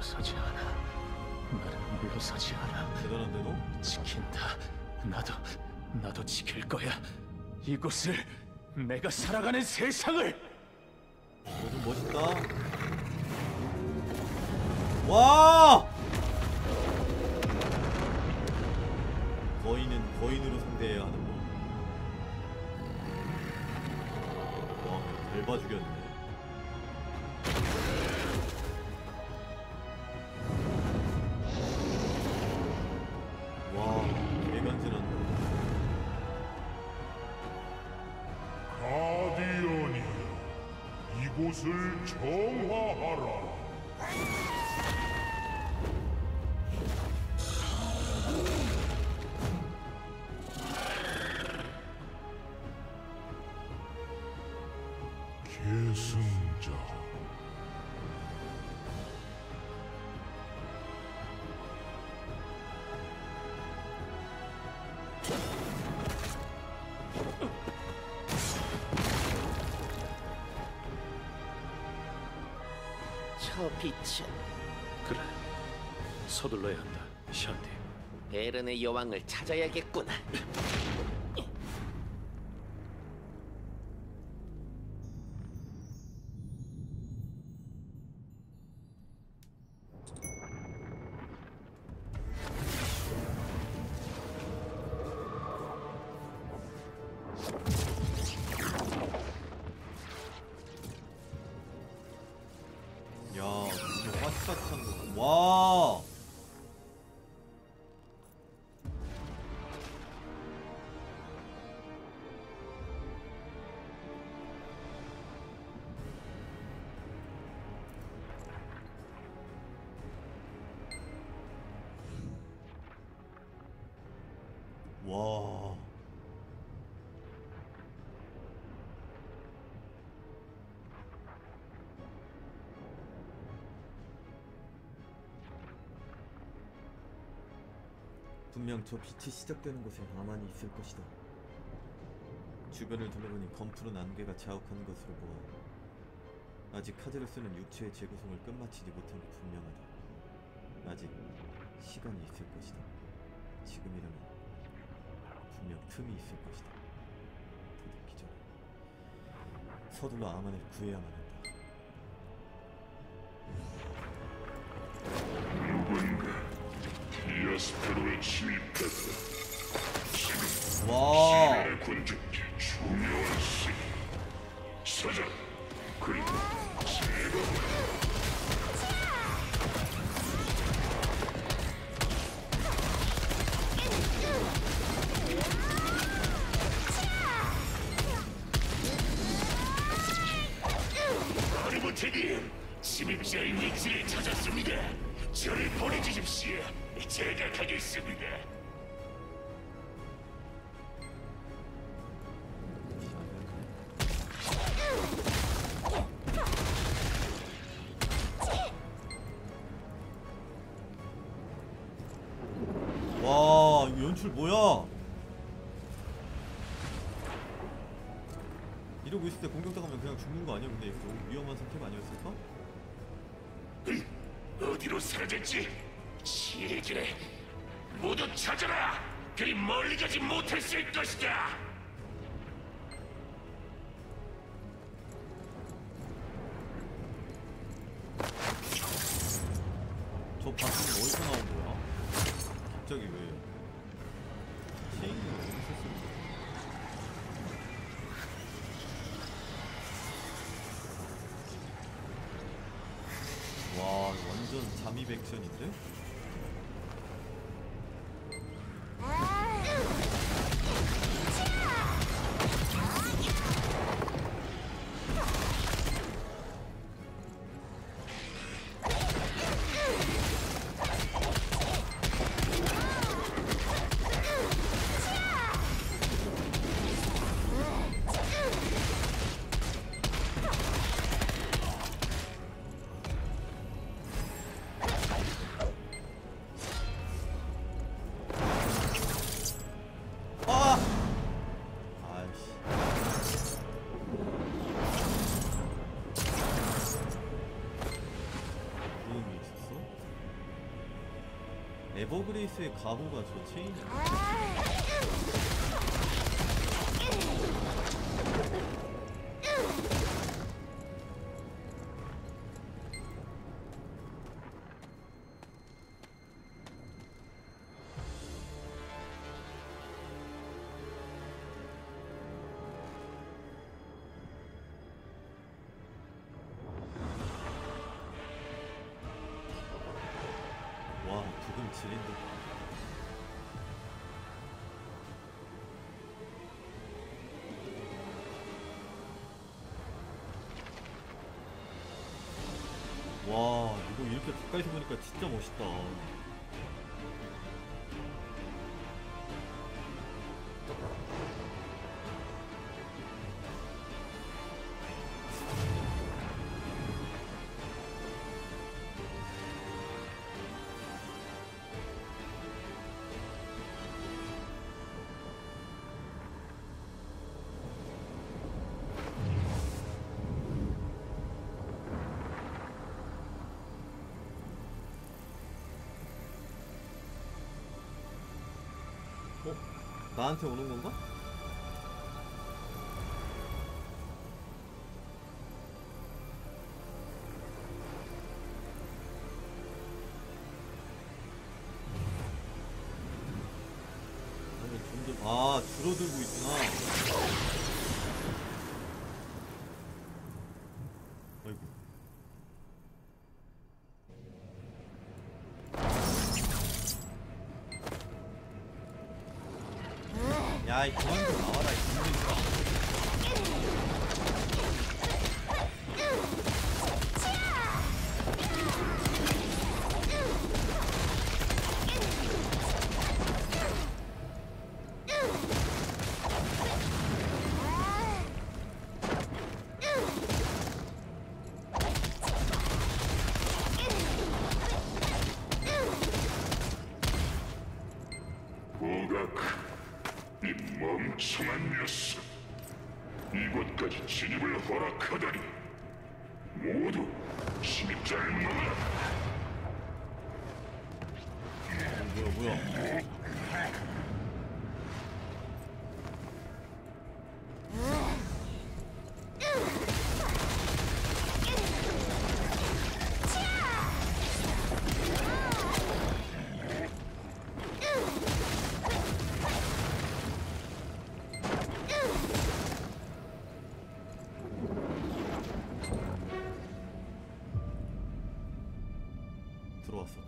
물러서지 않아. 나는 물러서지 않아. 대단한데 너? 지킨다. 나도 지킬 거야. 이곳을, 내가 살아가는 세상을. 좀 멋있다. 와! 거인은 거인으로 상대해야 하는 법. 와, 잘 봐주겠네. 와, 개간지난다. 가디언이 이곳을 정화하라. 계승자. 저 빛은 그래, 서둘러야 한다, 샨디. 베른의 여왕을 찾아야겠구나. 야, 진짜 화식같은 거. 와! 와. 분명 저 빛이 시작되는 곳에 나만이 있을 것이다. 주변을 둘러보니 검푸른 안개가 자욱하는 것으로 보아 아직 카제로스는 육체의 재구성을 끝마치지 못한 게 분명하다. 아직 시간이 있을 것이다. 지금이라면 분명 틈이 있을 것이다. 되돌기 전에 서둘러 아만을 구해야만 한다. 누군가 디아스페로에 침입했다. 지금 와. 시간의 군주께 중요한 시기. 사장, 그리고 제거. 허리보트님, 침입자의 위치를 찾았습니다. 저를 보내주십시오. 제가 가겠습니다. 와, 이거 연출 뭐야? 이러고 있을 때 공격당하면 그냥 죽는 거 아니야? 근데 이거 너무 위험한 선택 아니었을까? 어디로 사라졌지? 시리즈를 모두 찾아라. 그리 멀리 가지 못했을 것이다. 저 박수는 어디서 나온 거야? 갑자기 왜? 체인지가 어디서 썼어? 와, 완전 잠입 액션인데? 에버그레이스의 가호가 저 체인이. 와, 부금 지린다. 와, 이거 이렇게 가까이서 보니까 진짜 멋있다. 나한테 오는 건가? 아니, 점점, 아, 줄어들고 있구나. 아이고. 야, 이 그만 좀 나와라, 이 분들이가. 고각, 이 멍청한 녀석. 이곳까지 진입을 허락하다니. 모두 침입자를 막아라. 뭐야.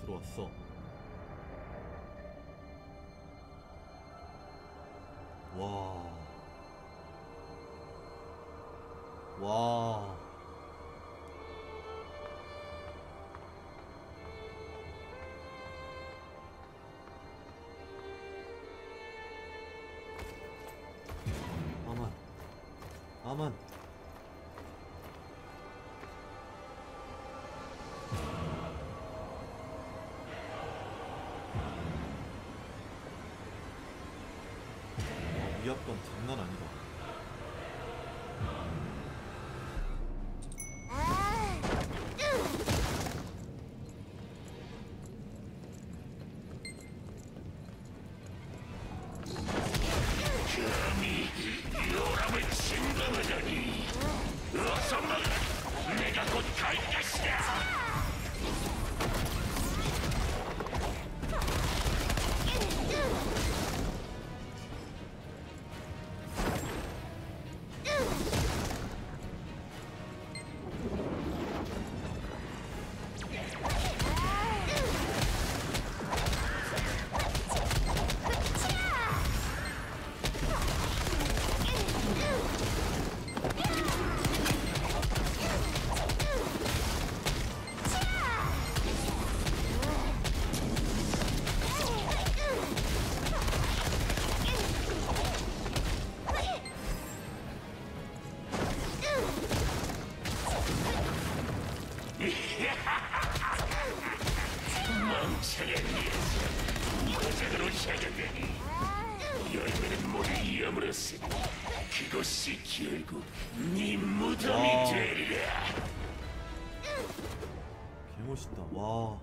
들어왔어. 와. 아만. 위압감 장난 아니다. 감히 요람을 침범하다니. 어서 막아. 내가 곧 갈 것이다. 멍청한 녀석. 여자로 시작하다니. 열매는 모두 이어물었으니 그것이 결국 네 무덤이 되리라. 개멋있다. 와.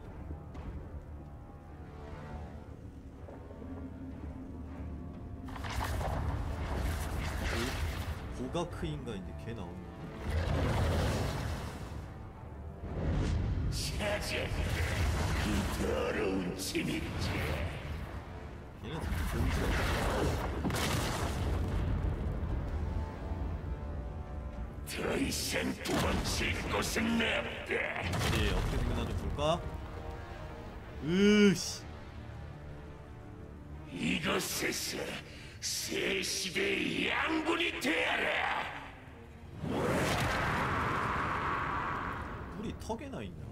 그가크인가 이제 걔 나오는 거. 찾아 이 더러운 침입자. 얘는 본지가 더 이상 도망칠 곳은 없다. 이제 어떻게 생겼나 좀 볼까? 으씨. 이곳에서 새 시대의 양분이 되어라. 뿔이 턱에 나 있냐?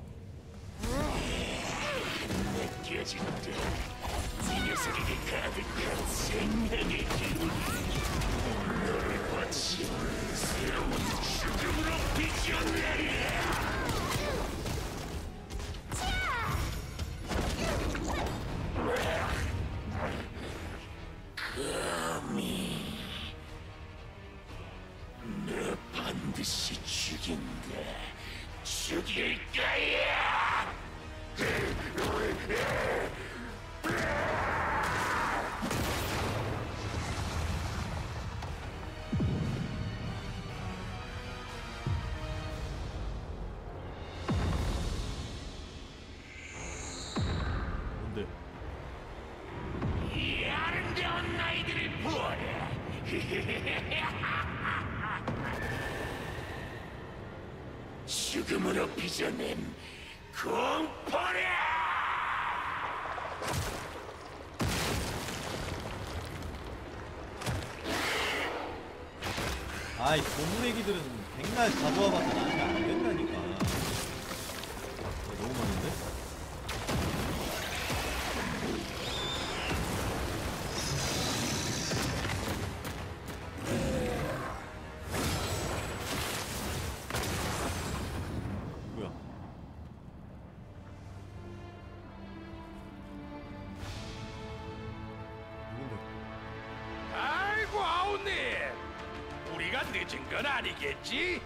느껴진다. 이 녀석에게 가득한 생명의 기운이 너를 거쳐 새로운 죽음으로 비춰내리라. 감히 너 반드시 죽인다. 죽일 거야. 뭔데? 이 아름다운 나이들을 보아라. 죽음으로 빚어낸 공포라. 아이 동물애기들은 백날 가보아봐서 나는 안 된다니까. 너무 많은데? 뭐야? 아이고 아우님, 우리가 늦은 건 아니겠지?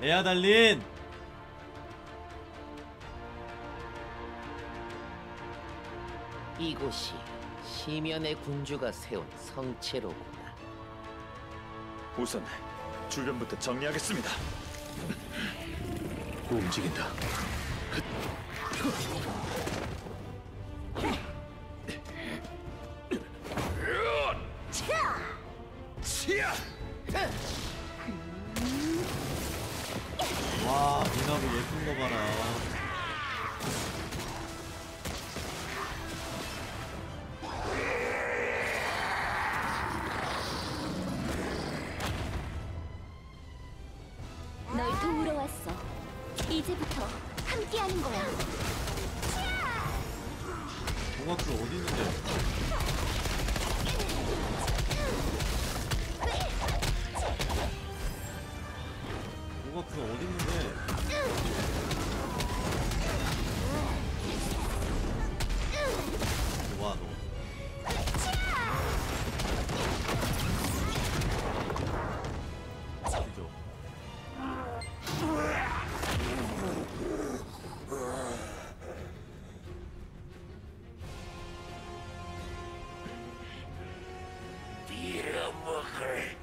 에아달린! 이곳이 시면의 군주가 세운 성체로구나. 우선 주변부터 정리하겠습니다. 움직인다. 치야! 와, 미나무 예쁜 거 봐라. 널 도우러 왔어. 이제부터 함께하는 거야. 동학교 어디 있는데? 동학교 어디 있는데? 와, 너. 그죠? 빌어먹을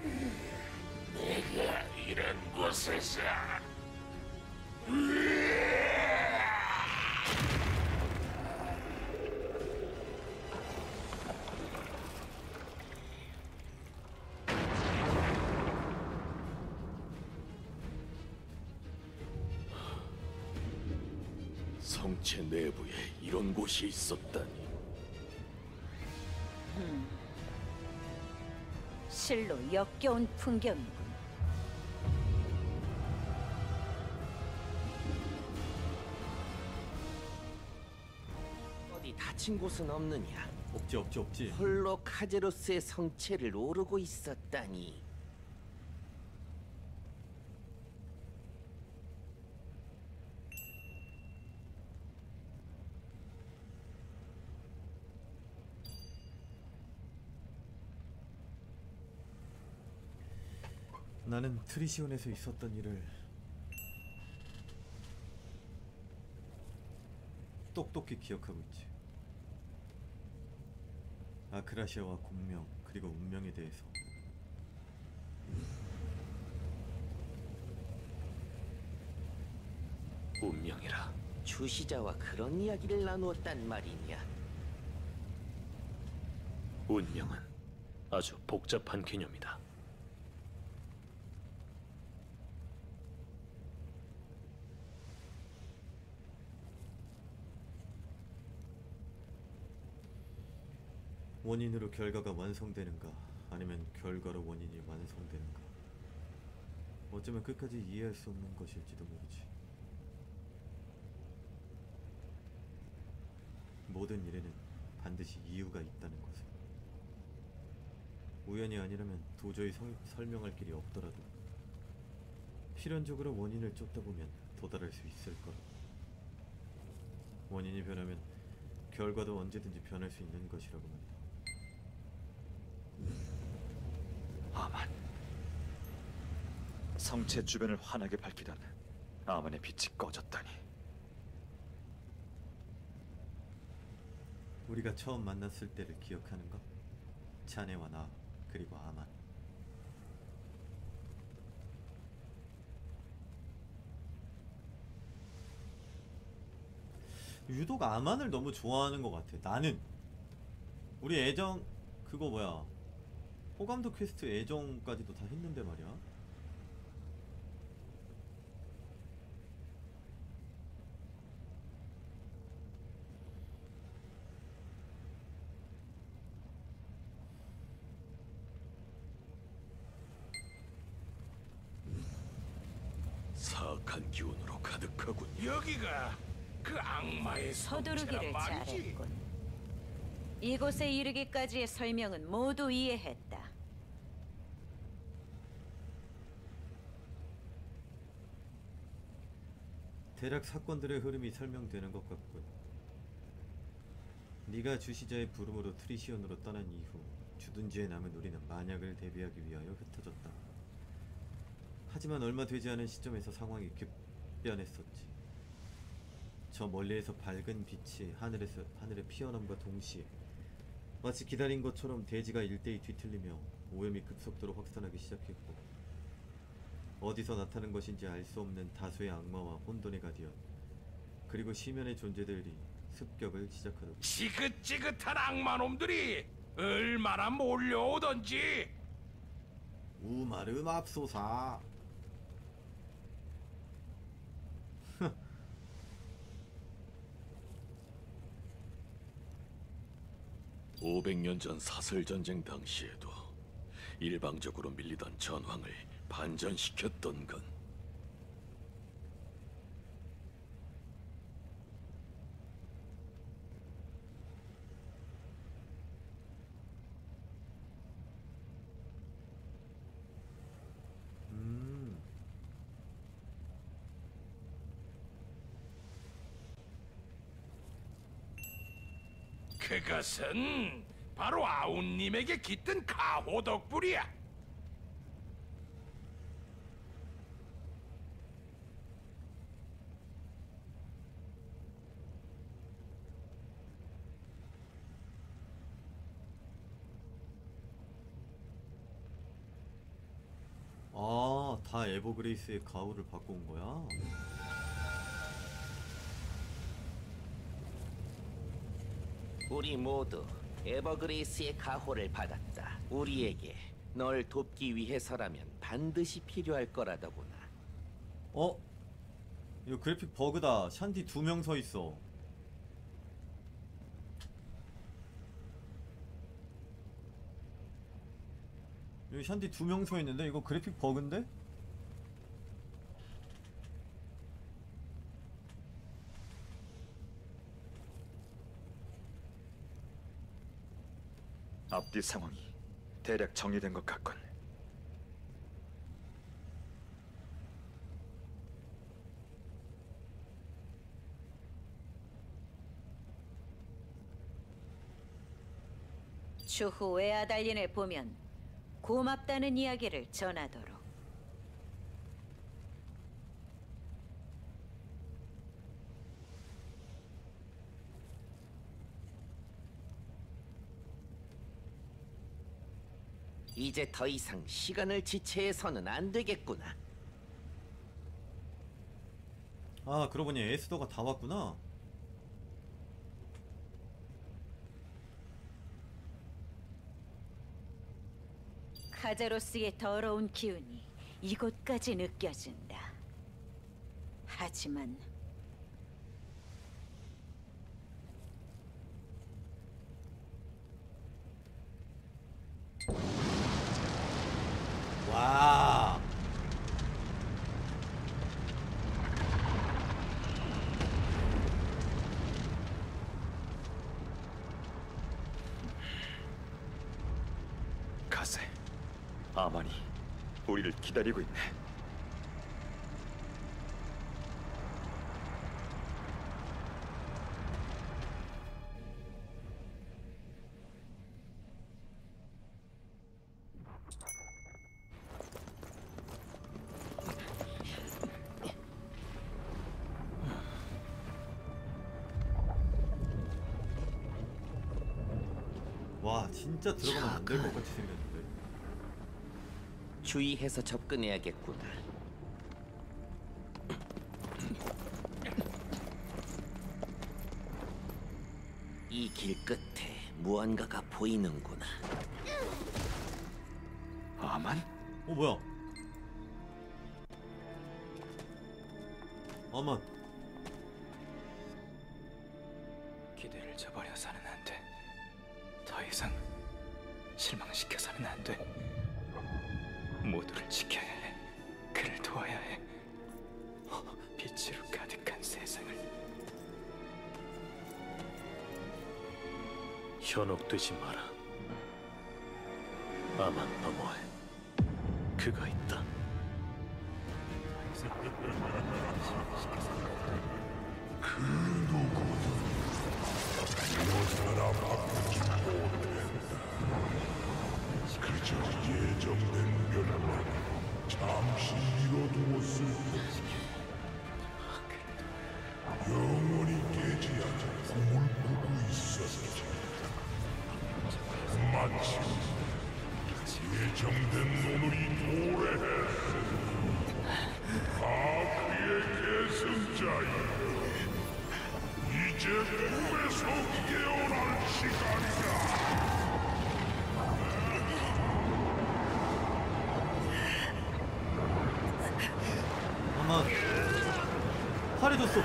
내가 이런 곳에서 성체 내부에 이런 곳이 있었다니. 실로 역겨운 풍경이군. 어디 다친 곳은 없느냐? 없지 없지 없지. 홀로 카제로스의 성체를 오르고 있었다니. 나는 트리시온에서 있었던 일을 똑똑히 기억하고 있지. 아크라시아와 공명 그리고 운명에 대해서 운명이라. 주시자와 그런 이야기를 나누었단 말이냐? 운명은 아주 복잡한 개념이다. 원인으로 결과가 완성되는가, 아니면 결과로 원인이 완성되는가. 어쩌면 끝까지 이해할 수 없는 것일지도 모르지. 모든 일에는 반드시 이유가 있다는 것을. 우연이 아니라면 도저히 설명할 길이 없더라도 필연적으로 원인을 쫓다 보면 도달할 수 있을 거라고. 원인이 변하면 결과도 언제든지 변할 수 있는 것이라고 말이다. 아만. 성체 주변을 환하게 밝히던 아만의 빛이 꺼졌다니. 우리가 처음 만났을 때를 기억하는가? 자네와 나, 그리고 아만. 유독 아만을 너무 좋아하는 것 같아. 나는 우리 애정 그거 뭐야, 호감도 퀘스트 애정까지도 다 했는데 말이야. 사악한 기운으로 가득하군. 여기가 그 악마의 서두르기를 말이지. 잘했군. 이곳에 이르기까지의 설명은 모두 이해했다. 대략 사건들의 흐름이 설명되는 것 같군. 네가 주시자의 부름으로 트리시온으로 떠난 이후 주둔지에 남은 우리는 만약을 대비하기 위하여 흩어졌다. 하지만 얼마 되지 않은 시점에서 상황이 급변했었지. 저 멀리에서 밝은 빛이 하늘에 피어남과 동시에 마치 기다린 것처럼 대지가 일대히 뒤틀리며 오염이 급속도로 확산하기 시작했고, 어디서 나타난 것인지 알 수 없는 다수의 악마와 혼돈의 가디언, 그리고 시면의 존재들이 습격을 시작하더군. 지긋지긋한 악마놈들이 얼마나 몰려오던지. 우마르 맙소사. 500년 전 사슬전쟁 당시에도 일방적으로 밀리던 전황을 반전시켰던 건 그것은 바로 아운님에게 깃든 가호 덕분이야. 아, 다 에버그레이스의 가호를 받고 온 거야? 우리 모두 에버그레이스의 가호를 받았다. 우리에게 널 돕기 위해서라면 반드시 필요할 거라더구나. 어? 이거 그래픽 버그다. 샨디 2명 서 있어. 여기 샨디 2명 서 있는데 이거 그래픽 버그인데? 앞뒤 상황이 대략 정리된 것 같군. 추후 웨아달린을 보면 고맙다는 이야기를 전하도록. 이제 더 이상 시간을 지체해서는 안 되겠구나. 아, 그러고 보니 에스더가 다 왔구나. 카제로스의 더러운 기운이 이곳까지 느껴진다. 하지만 와. 가세. 아만이 우리를 기다리고 있네. 와, 진짜 들어가면 안 될 것 같이 생겼는데. 주의해서 접근해야겠구나. 이 길 끝에 무언가가 보이는구나. 아만? 뭐야? 아만. 기대를 저버려서는 안 돼. 더 이상 실망시켜서는 안 돼. 모두를 지켜야 해. 그를 도와야 해. 빛으로 가득한 세상을. 현혹되지 마라. 아만 너머에 그가 있다. 그 누구도 무엇 하나 바꾸지 못했다. 그저 예정된 멸망을 잠시 미뤄두었을 뿐. 영원히 깨지 않은 꿈을 꾸고 있었지. 마침 예정된 오늘이 도래했으니 다 그의 계승자이다. 이제 꿈에서 깨어날 시간이다. 아만. 살해줬어.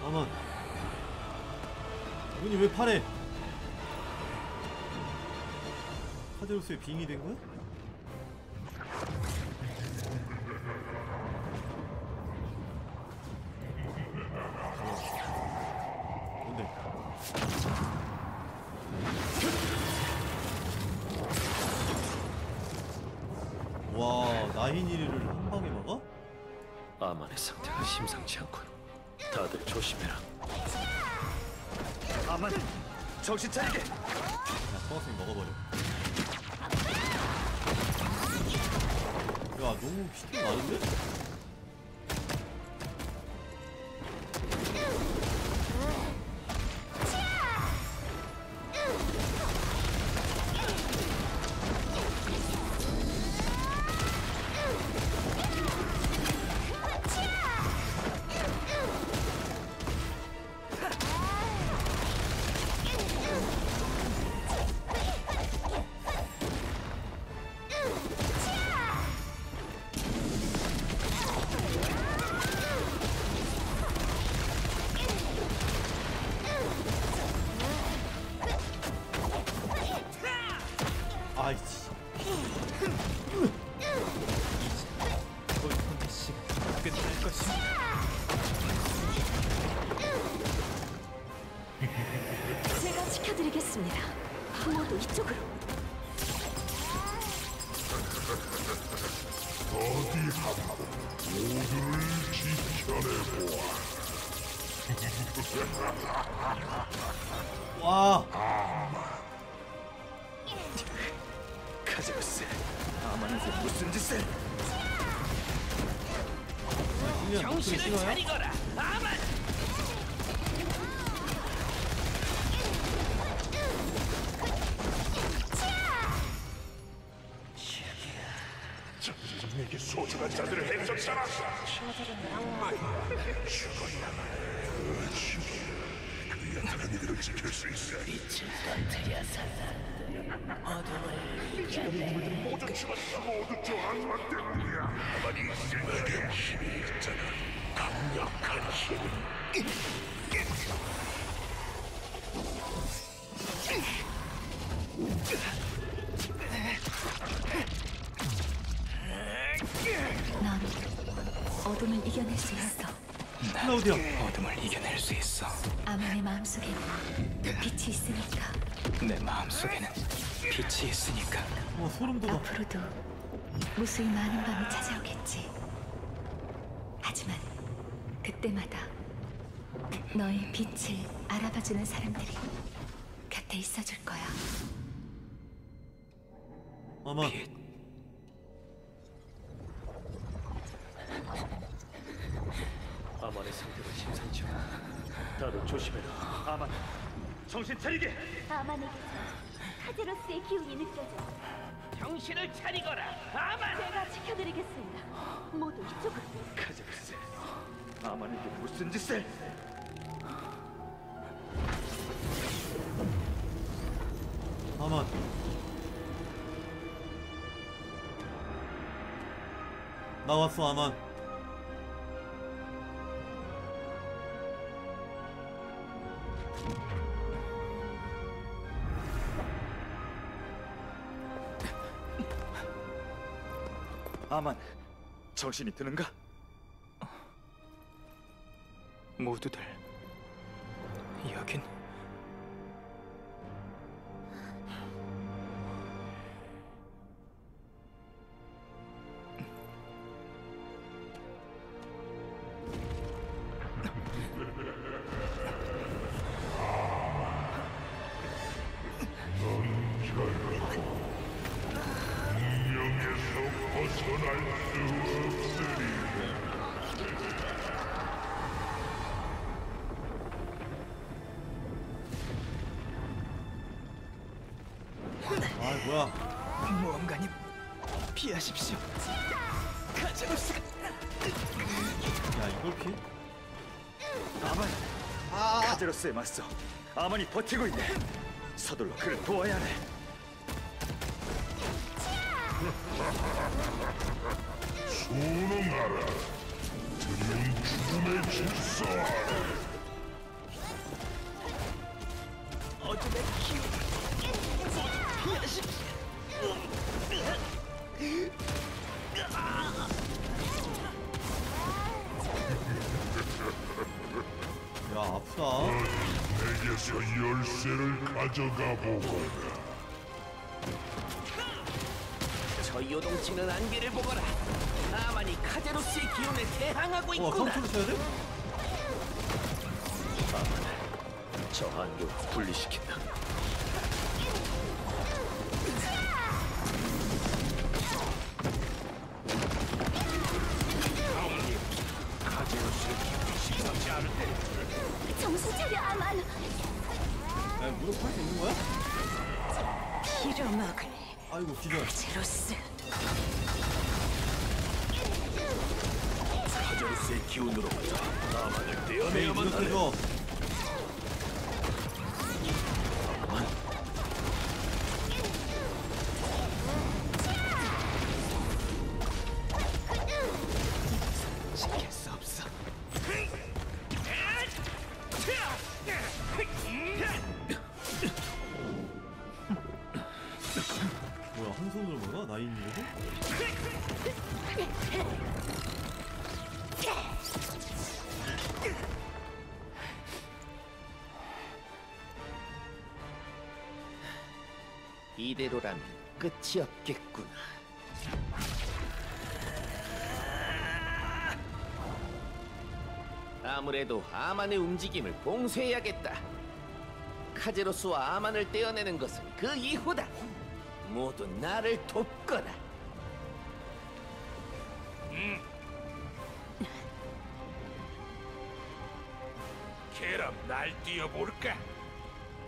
아만. 눈이 왜 파래? 카제로스의 빙이 된 거야? 뭔데? 와, 나히니리를 한 방에 막아? 아만의 상태가 심상치 않군. 다들 조심해라. 아만, 정신 차리게. 야, 성학생 먹어버려. 야, 너무 피팅 많은데? 아이씨. 골프의 시간 끝날 것이다. 제가 지켜드리겠습니다. 모두 이쪽으로. 어디 한번 모두를 지켜내보아. 와. 카제로스, 아만한테 무슨 짓을? 정신을 차리거라, 아만! 내게 소중한 자들을 행적잖아. 그야 다른 이들을 지킬 수 있어. 빛을 터뜨려 살았는데 어둠을 지금 모두 죽었어. 모두 저 악마 때문이야. 가만히 내게 힘이 있잖아. 강력한 힘. 넌 어둠을 이겨낼 수 있어. 클라우디아. 어둠을 이겨낼 수 있어. 아만의 마음속에는 빛이 있으니까. 내 마음속에는 빛이 있으니까. 소름 돋아. 앞으로도 무수히 많은 밤이 찾아오겠지. 하지만 그때마다 너의 빛을 알아봐주는 사람들이 곁에 있어줄 거야. 아마 아만의 상태가 심상치 않아. 다들 조심해라. 아만, 정신 차리게. 아만에게서 카제로스의 기운이 느껴져. 정신을 차리거라. 아만. 제가 지켜드리겠습니다. 모두 이쪽으로. 카제로스, 아만에게 무슨 짓을? 아만. 나왔어 아만. 아만, 정신이 드는가? 모두들 여긴 벗어날 수 없으리라. 아 뭐야? 모험가님 피하십시오. 카제로스가. 야 이걸 피? 아만, 카제로스에 맞서 아만이 버티고 있네. 서둘러 그를 도와야 하네. 순응하라. 드리운 죽음의 질서하라. 어둠의 기운 피하십시오. 야 아프다. 내게서 열쇠를 가져가 보거라. 저 요동치는 안개를 보거라. 아만이 카제로스의 기운에 대항하고 있구나. 컨트롤 쳐야 돼? 아만을 저 안개와 분리시킨다. 카제로스의 기운이 심상치 않은데. 정신 차려 아만. 야 무릎 할 수 있는 거야? 빌어먹을 아이고 기절. 카제로스. 카제로스의 기운으로부터 아만을 에이 떼어내야만 하네. 무릎해줘. 지킬 수 없어. 뭐야 한 손으로 먹어? 나이 있는 거지? 이대로라면 끝이 없겠구나. 아무래도 아만의 움직임을 봉쇄해야겠다. 카제로스와 아만을 떼어내는 것은 그 이후다. 모두 나를 돕거라. 그럼 날 뛰어볼까?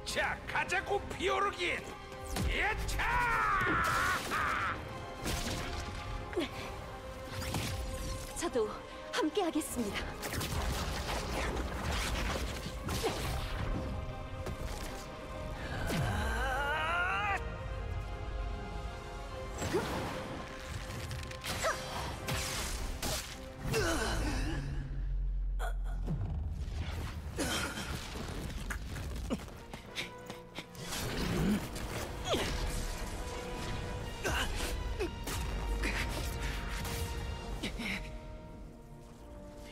자, 가자고 피오르긴. 예차! 저도 함께하겠습니다.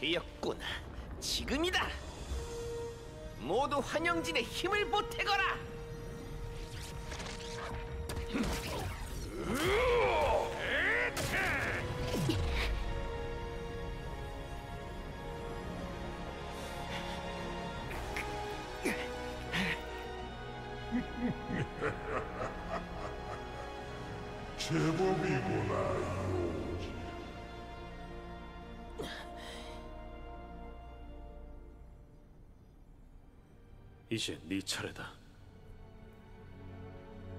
되었구나. 지금이다. 모두 환영진의 힘을 보태거라. 제법이구나. 이제 네 차례다.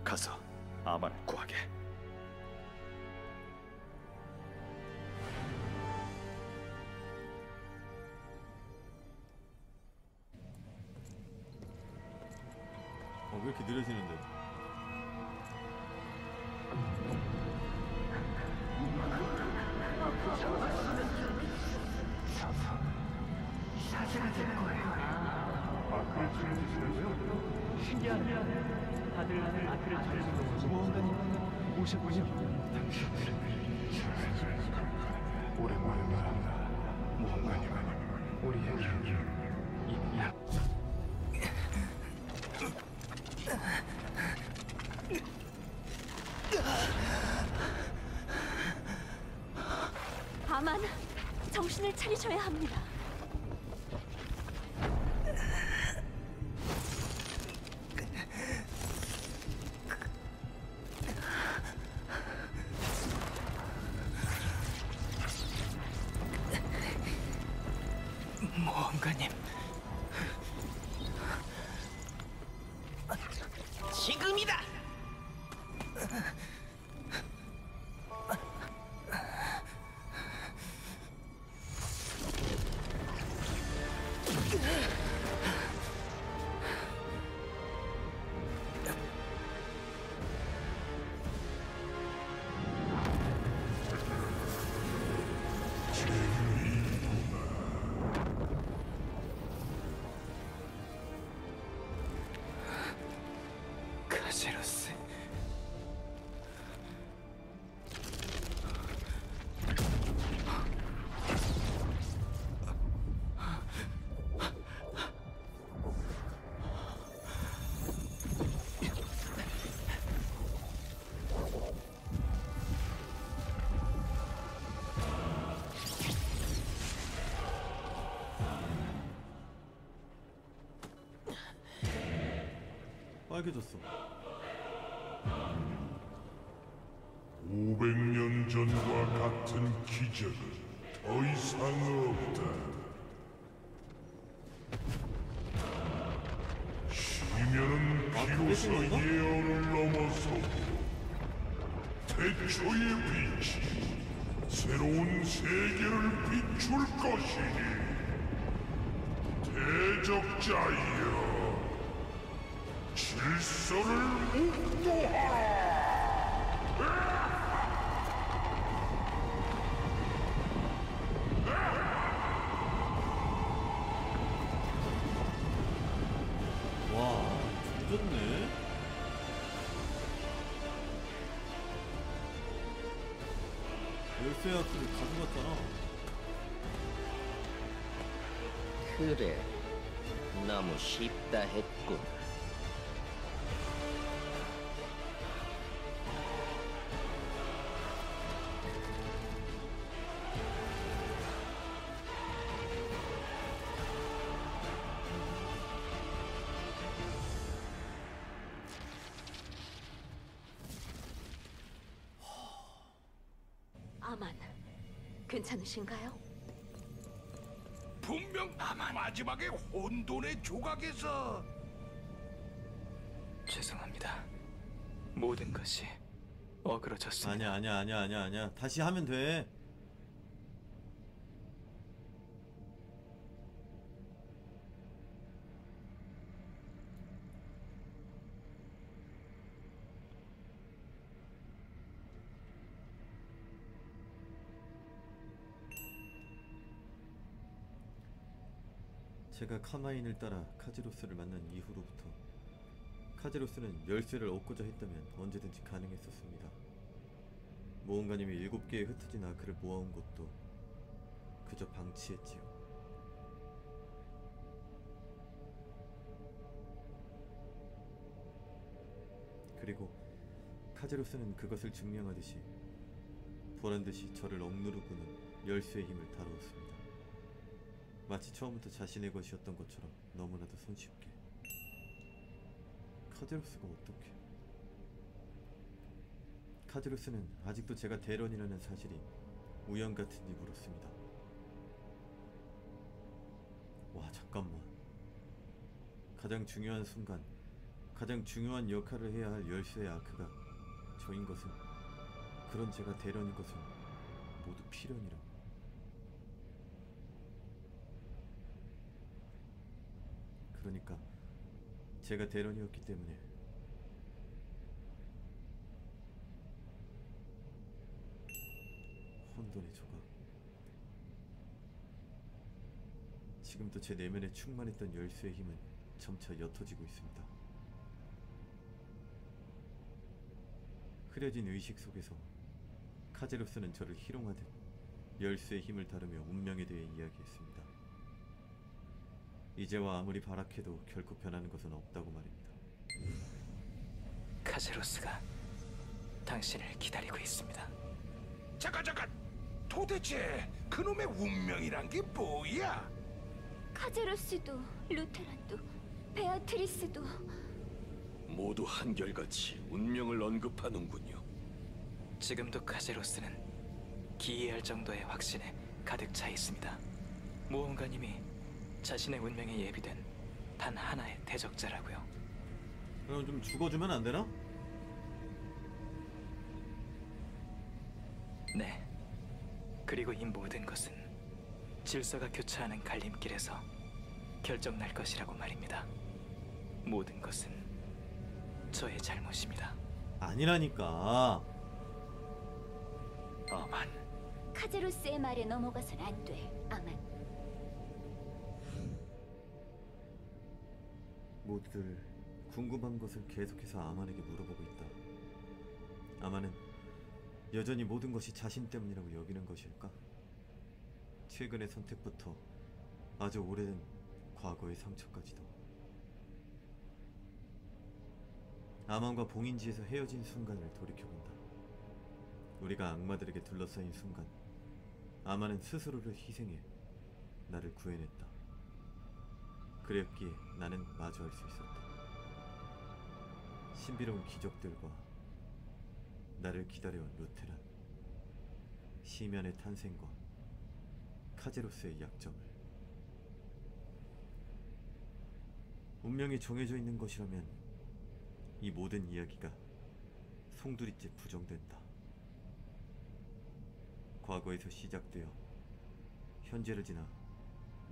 가서 아만을 구하게. 왜 이렇게 느려지는데? 사자가 될 거예요. 마크를 찾으시려고요? 신기하네. 다들 마크를 찾으시려고 모험가님 오셨군요. 당신들은 오랜만에 말한다. 모험가님, 우리에게 이 약. 아만, 정신을 차리셔야 합니다. 모험가님, 지금이다. 카제로스. 빨개졌어. 500년 전과 같은 기적은 더 이상 없다. 시면은 비로소 예언을 넘어서고 태초의 빛이 새로운 세계를 비출 것이니 대적자여 질서를 묵도하라. 와, 조졌네. 열쇠약들을 가져갔잖아. 그래, 너무 쉽다 했군. 아만, 괜찮으신가요? 분명 마지막에 혼돈의 조각에서 죄송합니다. 모든 것이 어그러졌습니다. 아니야. 다시 하면 돼. 제가 카마인을 따라 카제로스를 만난 이후로부터 카제로스는 열쇠를 얻고자 했다면 언제든지 가능했었습니다. 모험가님이 7개의 흩어진 아크를 모아온 것도 그저 방치했지요. 그리고 카제로스는 그것을 증명하듯이 보란듯이 저를 억누르고는 열쇠의 힘을 다루었습니다. 마치 처음부터 자신의 것이었던 것처럼 너무나도 손쉽게. 카제로스가 어떻게? 카제로스는 아직도 제가 대런이라는 사실이 우연같은지 물었습니다. 와, 잠깐만. 가장 중요한 순간, 가장 중요한 역할을 해야 할 열쇠의 아크가 저인 것은, 그런 제가 대런인 것은 모두 필연이라. 그러니까 제가 대런이었기 때문에 혼돈의 조각. 지금도 제 내면에 충만했던 열쇠의 힘은 점차 옅어지고 있습니다. 흐려진 의식 속에서 카제로스는 저를 희롱하듯 열쇠의 힘을 다루며 운명에 대해 이야기했습니다. 이제와 아무리 발악해도 결코 변하는 것은 없다고 말입니다. 카제로스가 당신을 기다리고 있습니다. 잠깐! 도대체 그놈의 운명이란 게 뭐야? 카제로스도 루테란도 베아트리스도 모두 한결같이 운명을 언급하는군요. 지금도 카제로스는 기이할 정도의 확신에 가득 차 있습니다. 모험가님이 자신의 운명에 예비된 단 하나의 대적자라고요. 그럼 좀 죽어주면 안 되나? 네. 그리고 이 모든 것은 질서가 교차하는 갈림길에서 결정날 것이라고 말입니다. 모든 것은 저의 잘못입니다. 아니라니까. 아만. 카제로스의 말에 넘어가선 안 돼. 아만. 모두들 궁금한 것을 계속해서 아만에게 물어보고 있다. 아만은 여전히 모든 것이 자신 때문이라고 여기는 것일까? 최근의 선택부터 아주 오래된 과거의 상처까지도. 아만과 봉인지에서 헤어진 순간을 돌이켜본다. 우리가 악마들에게 둘러싸인 순간, 아만은 스스로를 희생해 나를 구해냈다. 그랬기에 나는 마주할 수 있었다. 신비로운 기적들과 나를 기다려온 루테란, 시면의 탄생과 카제로스의 약점을. 운명이 정해져 있는 것이라면 이 모든 이야기가 송두리째 부정된다. 과거에서 시작되어 현재를 지나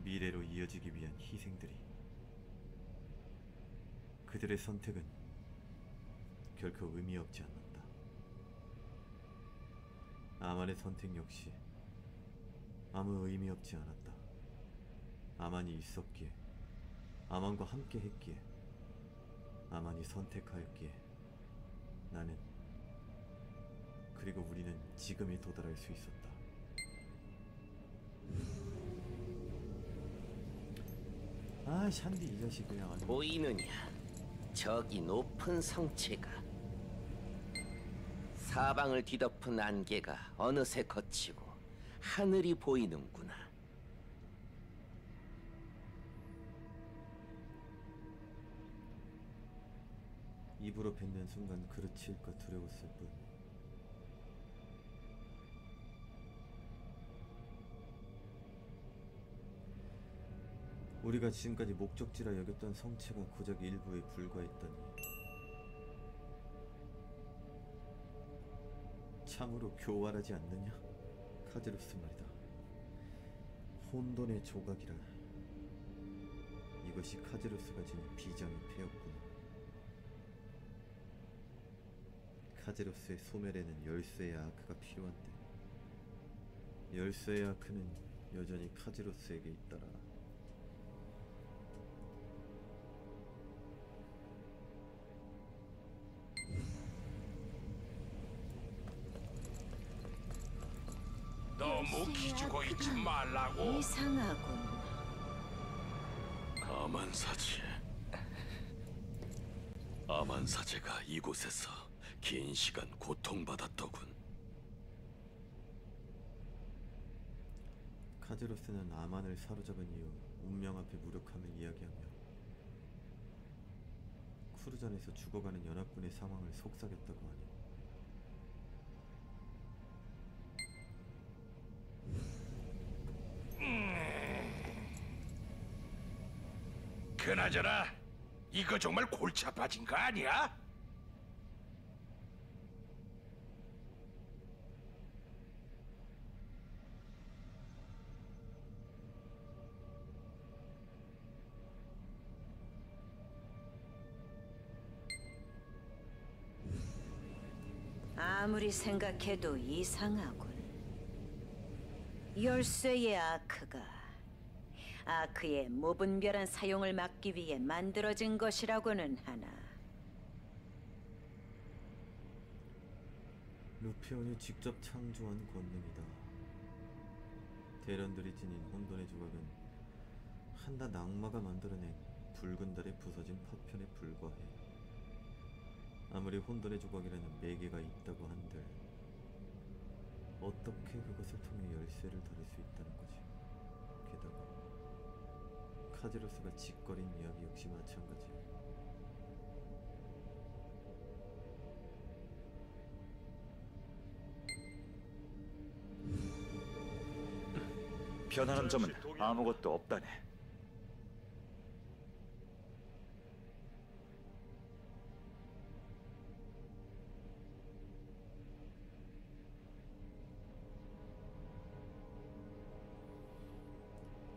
미래로 이어지기 위한 희생들이, 그들의 선택은 결코 의미 없지 않는다. 아만의 선택 역시 아무 의미 없지 않았다. 아만이 있었기에, 아만과 함께 했기에, 아만이 선택하였기에 나는, 그리고 우리는 지금에 도달할 수 있었다. 아, 샨디 이 자식 그냥 아주. 보이느냐? 저기 높은 성체가, 사방을 뒤덮은 안개가 어느새 걷히고 하늘이 보이는구나. 입으로 뱉는 순간 그르칠까 두려웠을 뿐. 우리가 지금까지 목적지라 여겼던 성체가 고작 일부에 불과했다니. 참으로 교활하지 않느냐? 카제로스 말이다. 혼돈의 조각이라. 이것이 카제로스가 지닌 비장의 패였구나. 카제로스의 소멸에는 열쇠의 아크가 필요한데, 열쇠의 아크는 여전히 카제로스에게 있더라. 너무 기죽어 있지 말라고. 이상하군. 아만사제가 이곳에서 긴 시간 고통받았더군. 카제로스는 아만을 사로잡은 이후 운명 앞에 무력함을 이야기하며 쿠르잔에서 죽어가는 연합군의 상황을 속삭였다고 하니 그나저나 이거 정말 골치 아파진 거 아니야? 아무리 생각해도 이상하군. 열쇠의 아크의 무분별한 사용을 막기 위해 만들어진 것이라고는 하나. 루피온이 직접 창조한 권능이다. 대련들이 지닌 혼돈의 조각은 한낱 악마가 만들어낸 붉은 달에 부서진 파편에 불과해. 아무리 혼돈의 조각이라는 매개가 있다고 한들 어떻게 그것을 통해 열쇠를 다룰 수 있다는 거지. 게다가 카제로스가 짓거린 이야기 역시 마찬가지. 변하는 점은 아무것도 없다네.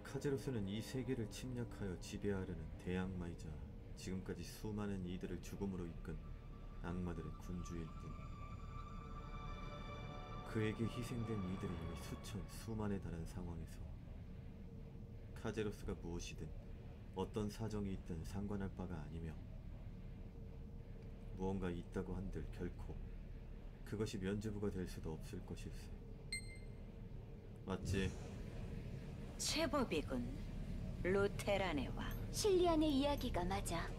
카제로스는 이 세계를 침략하여 지배하려는 대악마이자 지금까지 수많은 이들을 죽음으로 이끈 악마들의 군주일 뿐. 그에게 희생된 이들이 이미 수만에 달한 상황에서 카제로스가 무엇이든 어떤 사정이 있든 상관할 바가 아니며 무언가 있다고 한들 결코 그것이 면죄부가 될 수도 없을 것일세. 맞지? 제법이군. 루테란의 왕. 실리안의 이야기가 맞아.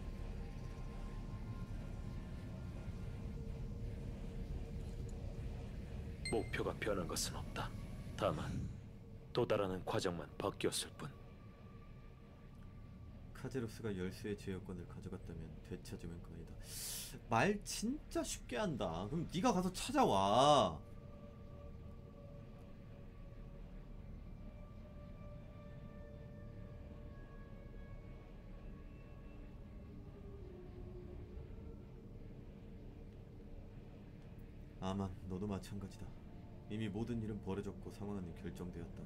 목표가 변한 것은 없다. 다만 도달하는 과정만 바뀌었을 뿐. 카제로스가 열쇠의 제어권을 가져갔다면 되찾으면 그만이다. 말 진짜 쉽게 한다. 그럼 네가 가서 찾아와. 아만, 너도 마찬가지다. 이미 모든 일은 벌어졌고 상황은 결정되었다.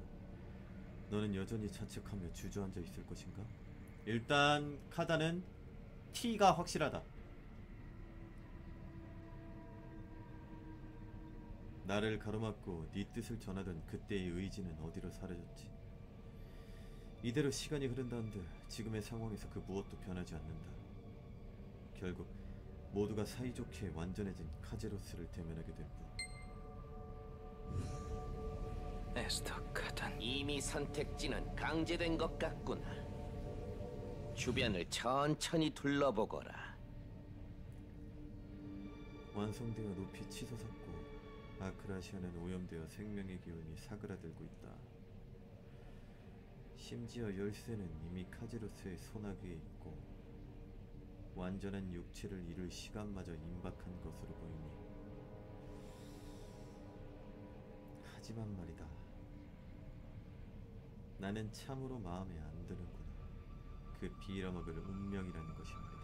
너는 여전히 자책하며 주저앉아 있을 것인가? 일단 카다는 T가 확실하다. 나를 가로막고 네 뜻을 전하던 그때의 의지는 어디로 사라졌지? 이대로 시간이 흐른다 한들 지금의 상황에서 그 무엇도 변하지 않는다. 결국 모두가 사이좋게 완전해진 카제로스를 대면하게 될 뿐. 에스더 카단. 이미 선택지는 강제된 것 같구나. 주변을 천천히 둘러보거라. 완성되어 높이 치솟았고 아크라시아는 오염되어 생명의 기운이 사그라들고 있다. 심지어 열쇠는 이미 카제로스의 손아귀에 있고 완전한 육체를 이룰 시간마저 임박한 것으로 보이니. 하지만 말이다. 나는 참으로 마음에 안 드는구나. 그 빌어먹을 운명이라는 것이 말이다.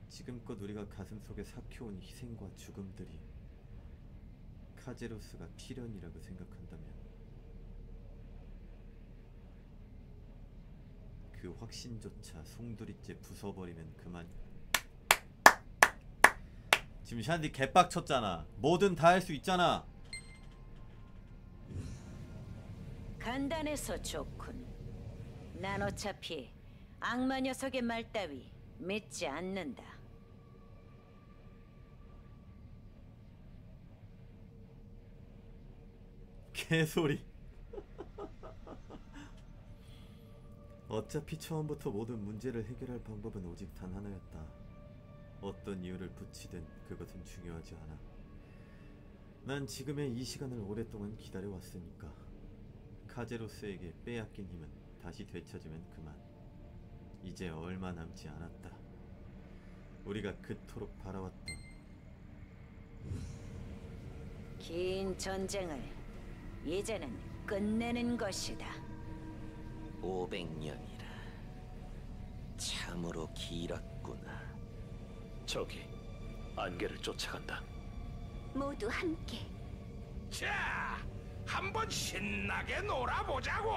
지금껏 우리가 가슴속에 삭혀온 희생과 죽음들이 카제로스가 필연이라고 생각한다면 그 확신조차 송두리째 부숴버리면 그만. 지금 샨디 개빡쳤잖아. 뭐든 다 할 수 있잖아. 간단해서 좋군. 난 어차피 악마 녀석의 말 따위 믿지 않는다. 개소리. 어차피 처음부터 모든 문제를 해결할 방법은 오직 단 하나였다. 어떤 이유를 붙이든 그것은 중요하지 않아. 난 지금의 이 시간을 오랫동안 기다려왔으니까. 카제로스에게 빼앗긴 힘은 다시 되찾으면 그만. 이제 얼마 남지 않았다. 우리가 그토록 바라왔던 긴 전쟁을 이제는 끝내는 것이다. 500년이라 참으로 길었구나. 저기 안개를 쫓아간다. 모두 함께. 자, 한번 신나게 놀아보자고.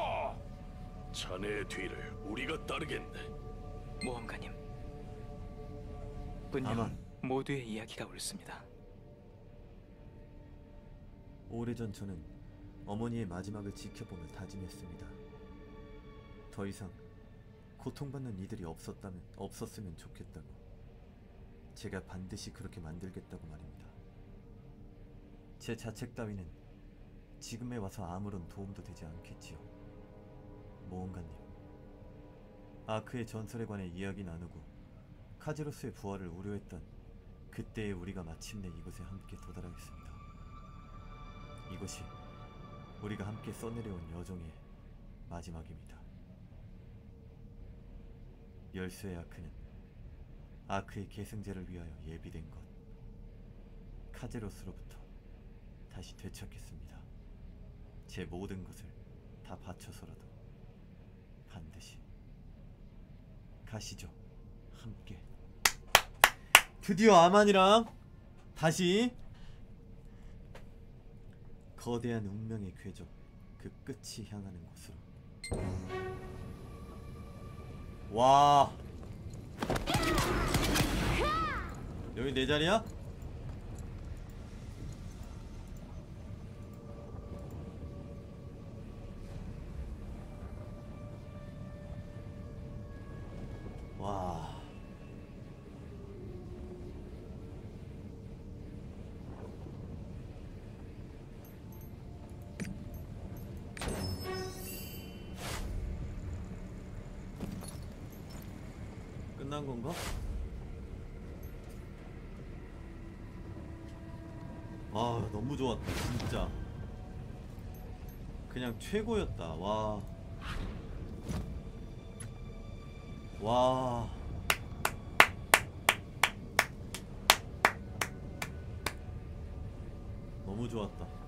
자네의 뒤를 우리가 따르겠네. 모험가님, 분명 모두의 이야기가 옳습니다. 오래전 저는 어머니의 마지막을 지켜보며 다짐했습니다. 더 이상 고통받는 이들이 없었으면 좋겠다고. 제가 반드시 그렇게 만들겠다고 말입니다. 제 자책 따위는 지금에 와서 아무런 도움도 되지 않겠지요. 모험가님, 아크의 전설에 관해 이야기 나누고 카제로스의 부활을 우려했던 그때의 우리가 마침내 이곳에 함께 도달하겠습니다. 이것이 우리가 함께 써내려온 여정의 마지막입니다. 열쇠의 아크는 아크의 계승자를 위하여 예비된 것, 카제로스로부터 다시 되찾겠습니다. 제 모든 것을 다 바쳐서라도 반드시. 가시죠, 함께. 드디어 아만이랑 다시 거대한 운명의 궤적, 그 끝이 향하는 곳으로. 와, 여기 내 자리야? 와, 끝난 건가? 아, 너무 좋았다 진짜. 그냥 최고였다. 와, 와, 너무 좋았다.